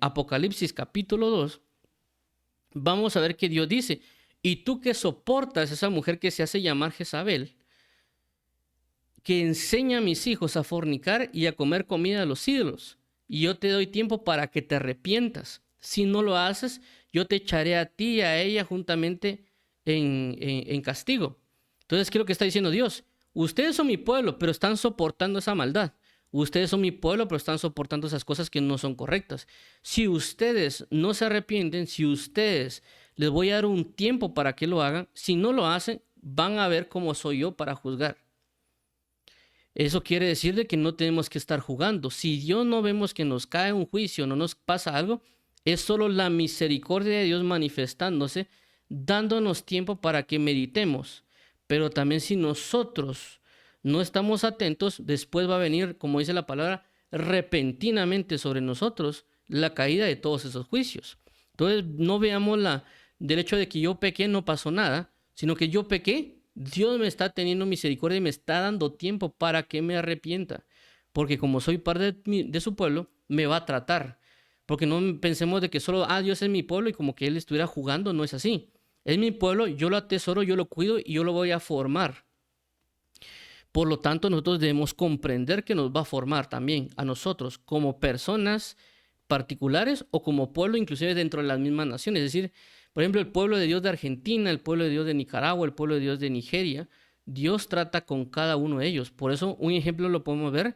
Apocalipsis capítulo 2, vamos a ver que Dios dice: y tú que soportas a esa mujer que se hace llamar Jezabel, que enseña a mis hijos a fornicar y a comer comida de los ídolos, y yo te doy tiempo para que te arrepientas. Si no lo haces, yo te echaré a ti y a ella juntamente en castigo. Entonces, ¿qué es lo que está diciendo Dios? Ustedes son mi pueblo, pero están soportando esa maldad. Ustedes son mi pueblo, pero están soportando esas cosas que no son correctas. Si ustedes no se arrepienten, si ustedes les voy a dar un tiempo para que lo hagan, si no lo hacen, van a ver cómo soy yo para juzgar. Eso quiere decir de que no tenemos que estar jugando. Si Dios no vemos que nos cae un juicio, no nos pasa algo, es solo la misericordia de Dios manifestándose, dándonos tiempo para que meditemos. Pero también si nosotros no estamos atentos, después va a venir, como dice la palabra, repentinamente sobre nosotros la caída de todos esos juicios. Entonces no veamos del hecho de que yo pequé no pasó nada, sino que yo pequé, Dios me está teniendo misericordia y me está dando tiempo para que me arrepienta. Porque como soy parte de su pueblo, me va a tratar. Porque no pensemos de que solo, Dios es mi pueblo y como que Él estuviera jugando, no es así. Es mi pueblo, yo lo atesoro, yo lo cuido y yo lo voy a formar. Por lo tanto, nosotros debemos comprender que nos va a formar también a nosotros como personas particulares o como pueblo, inclusive dentro de las mismas naciones. Es decir, por ejemplo, el pueblo de Dios de Argentina, el pueblo de Dios de Nicaragua, el pueblo de Dios de Nigeria, Dios trata con cada uno de ellos. Por eso un ejemplo lo podemos ver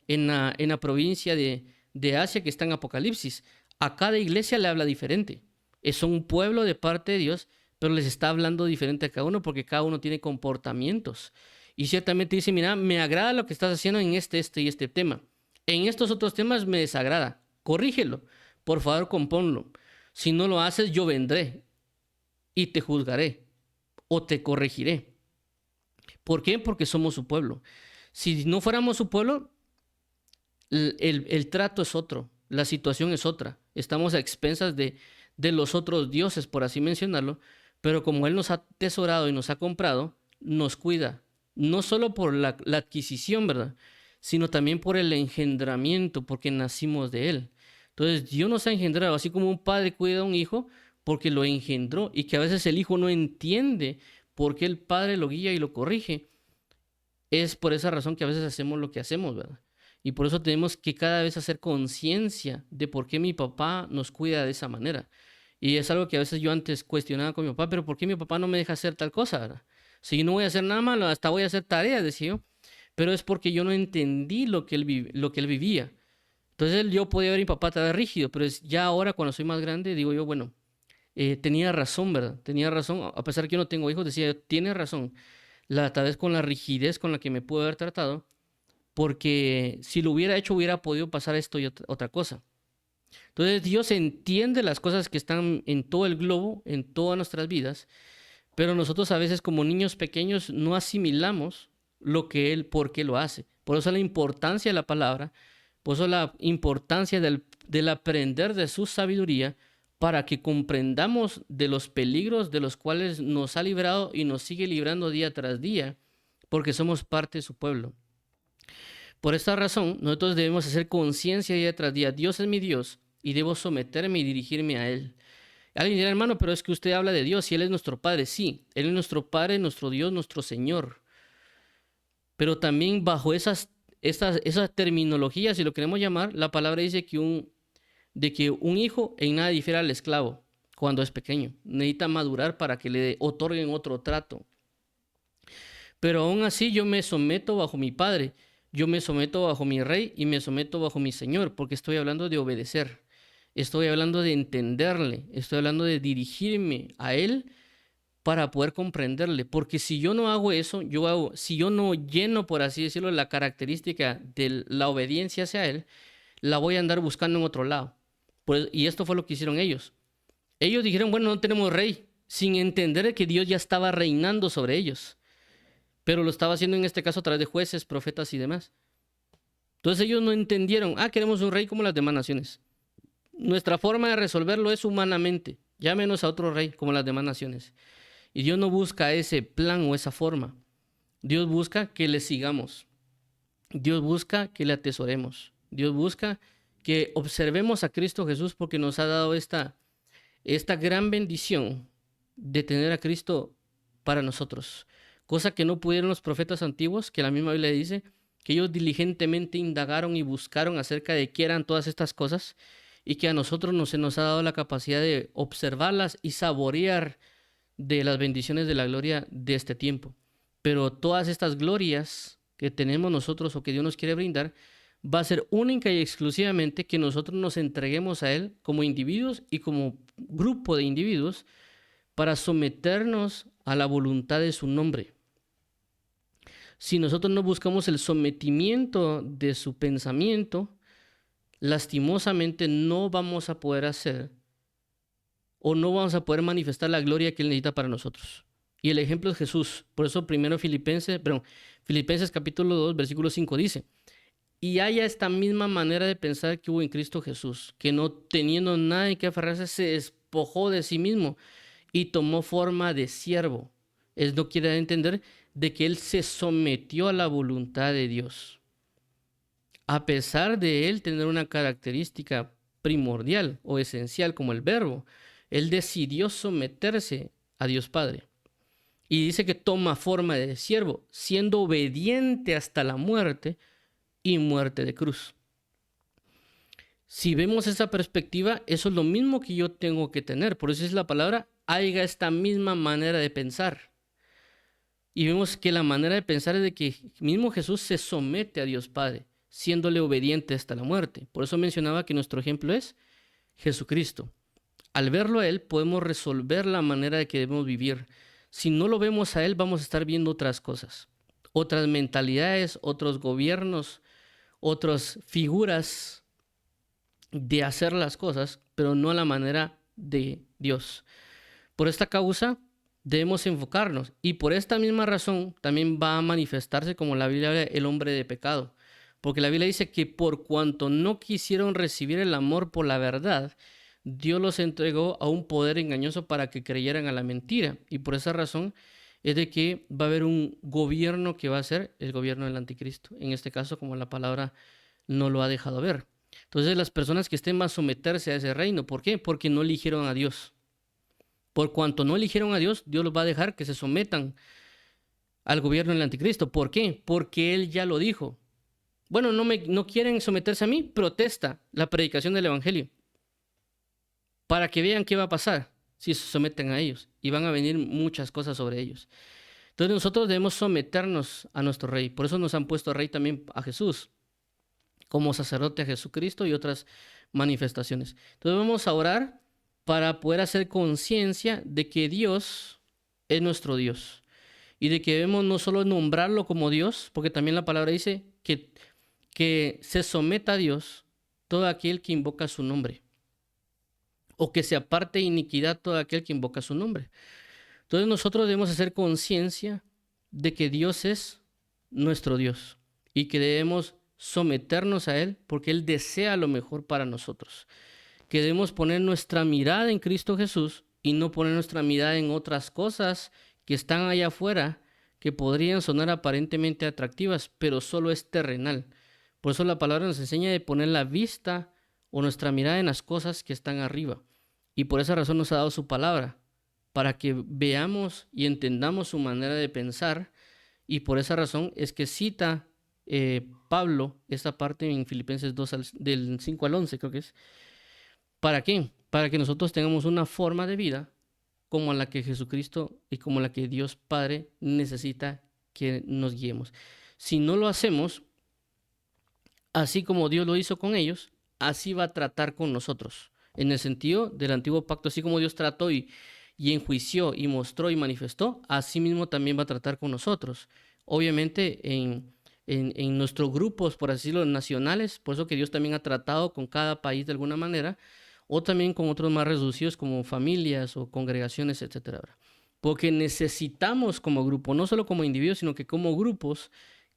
en la provincia de Asia que está en Apocalipsis. A cada iglesia le habla diferente. Es un pueblo de parte de Dios, pero les está hablando diferente a cada uno porque cada uno tiene comportamientos. Y ciertamente dice: mira, me agrada lo que estás haciendo en este y este tema. En estos otros temas me desagrada. Corrígelo. Por favor, compónlo. Si no lo haces, yo vendré y te juzgaré o te corregiré. ¿Por qué? Porque somos su pueblo. Si no fuéramos su pueblo, el trato es otro, la situación es otra. Estamos a expensas de los otros dioses, por así mencionarlo, pero como Él nos ha atesorado y nos ha comprado, nos cuida. No solo por la adquisición, ¿verdad? Sino también por el engendramiento, porque nacimos de Él. Entonces Dios nos ha engendrado, así como un padre cuida a un hijo, porque lo engendró, y que a veces el hijo no entiende por qué el padre lo guía y lo corrige. Es por esa razón que a veces hacemos lo que hacemos, ¿verdad? Y por eso tenemos que cada vez hacer conciencia de por qué mi papá nos cuida de esa manera. Y es algo que a veces yo antes cuestionaba con mi papá: pero ¿por qué mi papá no me deja hacer tal cosa, ¿verdad? Si yo no voy a hacer nada malo, hasta voy a hacer tareas, decía yo. Pero es porque yo no entendí lo que él vivía. Entonces yo podía ver a mi papá tan rígido, pero ya ahora cuando soy más grande, digo yo, bueno, tenía razón, ¿verdad? Tenía razón, a pesar que yo no tengo hijos, decía yo, tiene razón. Tal vez con la rigidez con la que me pudo haber tratado, porque si lo hubiera hecho hubiera podido pasar esto y otra cosa. Entonces Dios entiende las cosas que están en todo el globo, en todas nuestras vidas, pero nosotros a veces como niños pequeños no asimilamos lo que Él, por qué lo hace. Por eso la importancia de la palabra, por eso la importancia del aprender de su sabiduría, para que comprendamos de los peligros de los cuales nos ha librado y nos sigue librando día tras día, porque somos parte de su pueblo. Por esta razón, nosotros debemos hacer conciencia día tras día: Dios es mi Dios y debo someterme y dirigirme a Él. Alguien dirá: hermano, pero es que usted habla de Dios y Él es nuestro Padre. Sí, Él es nuestro Padre, nuestro Dios, nuestro Señor. Pero también bajo esa terminología, si lo queremos llamar, la palabra dice que un hijo en nada difiere al esclavo cuando es pequeño. Necesita madurar para que le otorguen otro trato. Pero aún así yo me someto bajo mi Padre, yo me someto bajo mi Rey y me someto bajo mi Señor, porque estoy hablando de obedecer. Estoy hablando de entenderle, estoy hablando de dirigirme a Él para poder comprenderle. Porque si yo no hago eso, si yo no lleno, por así decirlo, la característica de la obediencia hacia Él, la voy a andar buscando en otro lado. Y esto fue lo que hicieron ellos. Ellos dijeron, bueno, no tenemos rey, sin entender que Dios ya estaba reinando sobre ellos. Pero lo estaba haciendo en este caso a través de jueces, profetas y demás. Entonces ellos no entendieron, queremos un rey como las demás naciones. Nuestra forma de resolverlo es humanamente. Llámenos a otro rey como las demás naciones. Y Dios no busca ese plan o esa forma. Dios busca que le sigamos. Dios busca que le atesoremos. Dios busca que observemos a Cristo Jesús porque nos ha dado esta gran bendición de tener a Cristo para nosotros. Cosa que no pudieron los profetas antiguos, que la misma Biblia dice que ellos diligentemente indagaron y buscaron acerca de qué eran todas estas cosas y que a nosotros se nos ha dado la capacidad de observarlas y saborear de las bendiciones de la gloria de este tiempo. Pero todas estas glorias que tenemos nosotros o que Dios nos quiere brindar, va a ser única y exclusivamente que nosotros nos entreguemos a Él como individuos y como grupo de individuos para someternos a la voluntad de su nombre. Si nosotros no buscamos el sometimiento de su pensamiento, lastimosamente no vamos a poder hacer o no vamos a poder manifestar la gloria que Él necesita para nosotros. Y el ejemplo es Jesús. Por eso primero Filipenses capítulo 2, versículo 5 dice: y haya esta misma manera de pensar que hubo en Cristo Jesús, que no teniendo nada en que aferrarse, se despojó de sí mismo y tomó forma de siervo. Él no quiere entender de que Él se sometió a la voluntad de Dios. A pesar de Él tener una característica primordial o esencial como el verbo, Él decidió someterse a Dios Padre. Y dice que toma forma de siervo, siendo obediente hasta la muerte y muerte de cruz. Si vemos esa perspectiva, eso es lo mismo que yo tengo que tener. Por eso es la palabra, haya esta misma manera de pensar. Y vemos que la manera de pensar es de que mismo Jesús se somete a Dios Padre, siéndole obediente hasta la muerte. Por eso mencionaba que nuestro ejemplo es Jesucristo. Al verlo a Él, podemos resolver la manera de que debemos vivir. Si no lo vemos a Él, vamos a estar viendo otras cosas, otras mentalidades, otros gobiernos, otras figuras de hacer las cosas, pero no a la manera de Dios. Por esta causa debemos enfocarnos, y por esta misma razón también va a manifestarse, como la Biblia habla, el hombre de pecado, porque la Biblia dice que por cuanto no quisieron recibir el amor por la verdad, Dios los entregó a un poder engañoso para que creyeran a la mentira, y por esa razón es de que va a haber un gobierno que va a ser el gobierno del anticristo, en este caso como la palabra no lo ha dejado ver. Entonces las personas que estén van a someterse a ese reino. ¿Por qué? Porque no eligieron a Dios. Por cuanto no eligieron a Dios, Dios los va a dejar que se sometan al gobierno del anticristo. ¿Por qué? Porque Él ya lo dijo. Bueno, no quieren someterse a mí, protesta la predicación del evangelio, para que vean qué va a pasar si se someten a ellos. Y van a venir muchas cosas sobre ellos. Entonces nosotros debemos someternos a nuestro rey. Por eso nos han puesto rey también a Jesús, como sacerdote a Jesucristo y otras manifestaciones. Entonces vamos a orar para poder hacer conciencia de que Dios es nuestro Dios. Y de que debemos no solo nombrarlo como Dios, porque también la palabra dice que se someta a Dios todo aquel que invoca su nombre, o que se aparte de iniquidad todo aquel que invoca su nombre. Entonces nosotros debemos hacer conciencia de que Dios es nuestro Dios y que debemos someternos a Él porque Él desea lo mejor para nosotros. Que debemos poner nuestra mirada en Cristo Jesús y no poner nuestra mirada en otras cosas que están allá afuera, que podrían sonar aparentemente atractivas, pero solo es terrenal. Por eso la palabra nos enseña de poner la vista o nuestra mirada en las cosas que están arriba. Y por esa razón nos ha dado su palabra, para que veamos y entendamos su manera de pensar. Y por esa razón es que cita Pablo esta parte en Filipenses 2, del 5 al 11, creo que es. ¿Para qué? Para que nosotros tengamos una forma de vida como la que Jesucristo y como la que Dios Padre necesita que nos guiemos. Si no lo hacemos, así como Dios lo hizo con ellos, así va a tratar con nosotros. En el sentido del antiguo pacto, así como Dios trató y y enjuició y mostró y manifestó, así mismo también va a tratar con nosotros. Obviamente en nuestros grupos, por así decirlo, nacionales, por eso que Dios también ha tratado con cada país de alguna manera, o también con otros más reducidos como familias o congregaciones, etcétera. Porque necesitamos como grupo, no solo como individuos, sino que como grupos,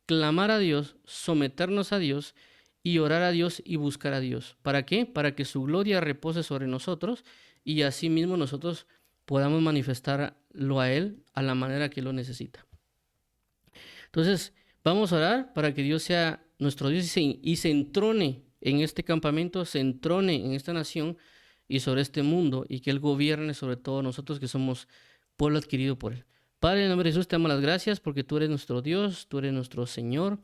clamar a Dios, someternos a Dios y orar a Dios y buscar a Dios. ¿Para qué? Para que su gloria repose sobre nosotros y así mismo nosotros podamos manifestarlo a Él a la manera que lo necesita. Entonces, vamos a orar para que Dios sea nuestro Dios y se entrone en este campamento, se entrone en esta nación y sobre este mundo, y que Él gobierne sobre todos nosotros que somos pueblo adquirido por Él. Padre, en el nombre de Jesús, te damos las gracias porque tú eres nuestro Dios, tú eres nuestro Señor.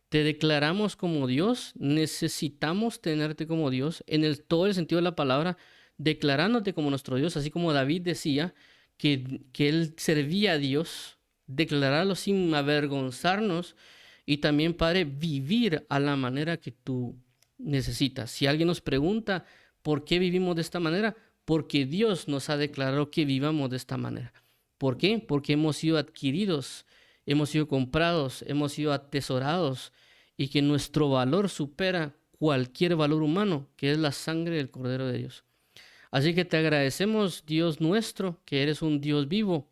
Te declaramos como Dios, necesitamos tenerte como Dios, todo el sentido de la palabra, declarándote como nuestro Dios, así como David decía que él servía a Dios, declararlo sin avergonzarnos y también, Padre, vivir a la manera que tú necesitas. Si alguien nos pregunta por qué vivimos de esta manera, porque Dios nos ha declarado que vivamos de esta manera. ¿Por qué? Porque hemos sido adquiridos, hemos sido comprados, hemos sido atesorados y que nuestro valor supera cualquier valor humano, que es la sangre del Cordero de Dios. Así que te agradecemos, Dios nuestro, que eres un Dios vivo,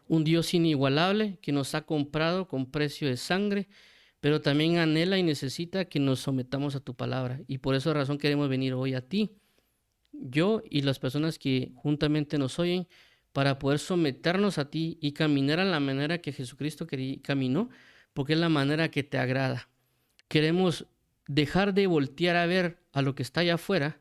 un Dios inigualable que nos ha comprado con precio de sangre, pero también anhela y necesita que nos sometamos a tu palabra. Y por esa razón queremos venir hoy a ti, yo y las personas que juntamente nos oyen, para poder someternos a ti y caminar a la manera que Jesucristo caminó, porque es la manera que te agrada. Queremos dejar de voltear a ver a lo que está allá afuera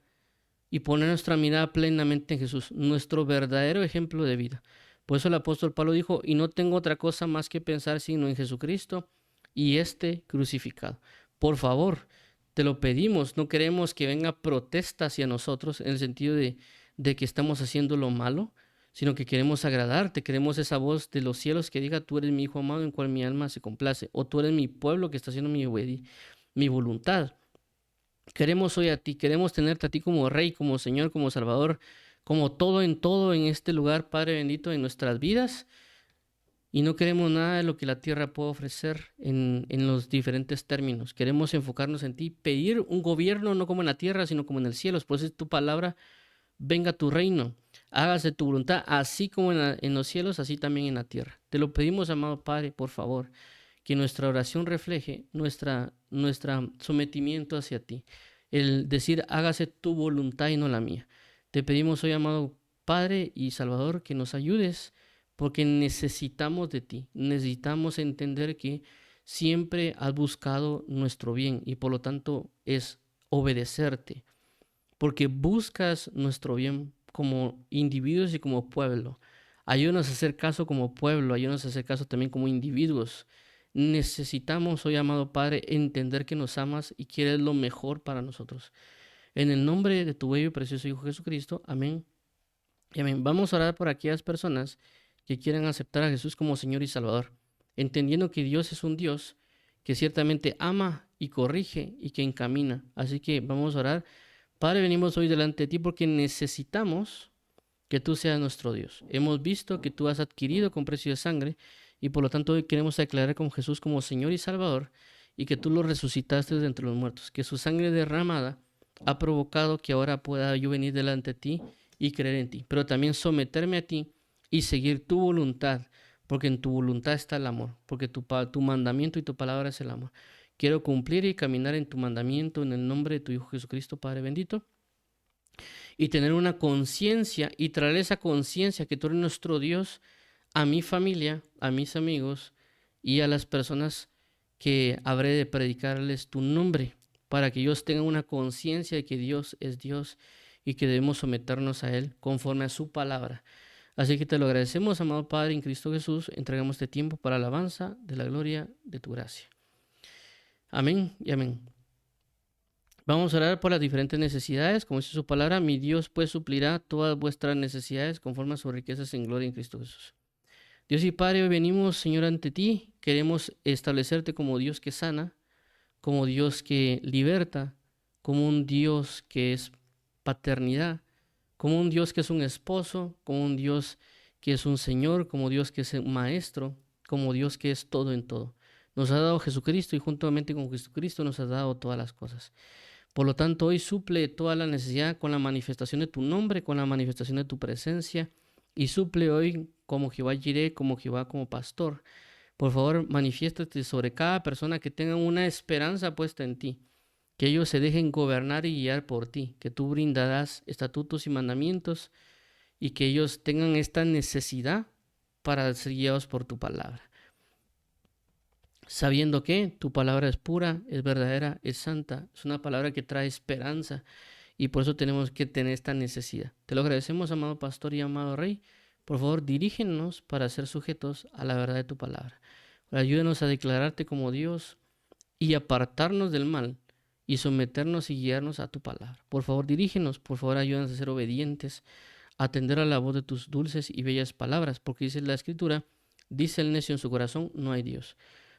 y poner nuestra mirada plenamente en Jesús, nuestro verdadero ejemplo de vida. Por eso el apóstol Pablo dijo, y no tengo otra cosa más que pensar sino en Jesucristo y este crucificado. Por favor, te lo pedimos, no queremos que venga protesta hacia nosotros en el sentido de que estamos haciendo lo malo, sino que queremos agradarte, queremos esa voz de los cielos que diga, tú eres mi hijo amado en cual mi alma se complace, o tú eres mi pueblo que está haciendo mi voluntad. Queremos hoy a ti, queremos tenerte a ti como Rey, como Señor, como Salvador, como todo en este lugar, Padre bendito, en nuestras vidas. Y no queremos nada de lo que la tierra puede ofrecer en los diferentes términos. Queremos enfocarnos en ti, pedir un gobierno no como en la tierra, sino como en el cielo. Por eso es tu palabra, venga tu reino, hágase tu voluntad, así como en los cielos, así también en la tierra. Te lo pedimos, amado Padre, por favor, que nuestra oración refleje nuestra sometimiento hacia ti. El decir, hágase tu voluntad y no la mía. Te pedimos hoy, amado Padre y Salvador, que nos ayudes porque necesitamos de ti, necesitamos entender que siempre has buscado nuestro bien y por lo tanto es obedecerte, porque buscas nuestro bien como individuos y como pueblo. Ayúdanos a hacer caso como pueblo, ayúdanos a hacer caso también como individuos. Necesitamos hoy, amado Padre, entender que nos amas y quieres lo mejor para nosotros. En el nombre de tu bello y precioso Hijo Jesucristo, amén y amén. Vamos a orar por aquellas personas que quieran aceptar a Jesús como Señor y Salvador, entendiendo que Dios es un Dios que ciertamente ama y corrige y que encamina. Así que vamos a orar. Padre, venimos hoy delante de ti porque necesitamos que tú seas nuestro Dios. Hemos visto que tú has adquirido con precio de sangre y por lo tanto hoy queremos declarar con Jesús como Señor y Salvador y que tú lo resucitaste de entre los muertos, que su sangre derramada ha provocado que ahora pueda yo venir delante de ti y creer en ti, pero también someterme a ti y seguir tu voluntad, porque en tu voluntad está el amor, porque tu mandamiento y tu palabra es el amor. Quiero cumplir y caminar en tu mandamiento en el nombre de tu Hijo Jesucristo, Padre bendito, y tener una conciencia y traer esa conciencia que tú eres nuestro Dios a mi familia, a mis amigos y a las personas que habré de predicarles tu nombre, para que ellos tengan una conciencia de que Dios es Dios y que debemos someternos a Él conforme a su palabra. Así que te lo agradecemos, amado Padre, en Cristo Jesús. Entregamos este tiempo para alabanza de la gloria de tu gracia. Amén y amén. Vamos a orar por las diferentes necesidades. Como dice su palabra, mi Dios pues suplirá todas vuestras necesidades conforme a sus riquezas en gloria en Cristo Jesús. Dios y Padre, hoy venimos, Señor, ante ti. Queremos establecerte como Dios que sana, como Dios que liberta, como un Dios que es paternidad, como un Dios que es un esposo, como un Dios que es un Señor, como Dios que es un maestro, como Dios que es todo en todo. Nos ha dado Jesucristo y juntamente con Jesucristo nos ha dado todas las cosas. Por lo tanto, hoy suple toda la necesidad con la manifestación de tu nombre, con la manifestación de tu presencia, y suple hoy como Jehová Jireh, como Jehová como pastor. Por favor, manifiéstate sobre cada persona que tenga una esperanza puesta en ti, que ellos se dejen gobernar y guiar por ti, que tú brindarás estatutos y mandamientos y que ellos tengan esta necesidad para ser guiados por tu palabra, sabiendo que tu palabra es pura, es verdadera, es santa, es una palabra que trae esperanza y por eso tenemos que tener esta necesidad. Te lo agradecemos, amado pastor y amado rey. Por favor, dirígenos para ser sujetos a la verdad de tu palabra. Ayúdenos a declararte como Dios y apartarnos del mal y someternos y guiarnos a tu palabra. Por favor, dirígenos, por favor, ayúdanos a ser obedientes, a atender a la voz de tus dulces y bellas palabras, porque dice la Escritura, dice el necio en su corazón, no hay Dios.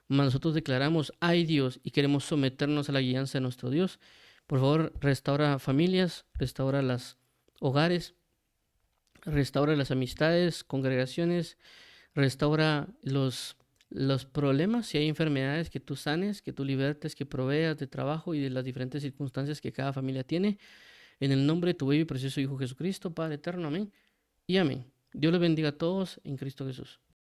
Mas nosotros declaramos, hay Dios y queremos someternos a la guianza de nuestro Dios. Por favor, restaura familias, restaura los hogares, restaura las amistades, congregaciones, restaura los problemas, si hay enfermedades, que tú sanes, que tú libertes, que proveas de trabajo y de las diferentes circunstancias que cada familia tiene. En el nombre de tu bello y precioso Hijo Jesucristo, Padre eterno, amén y amén. Dios les bendiga a todos en Cristo Jesús.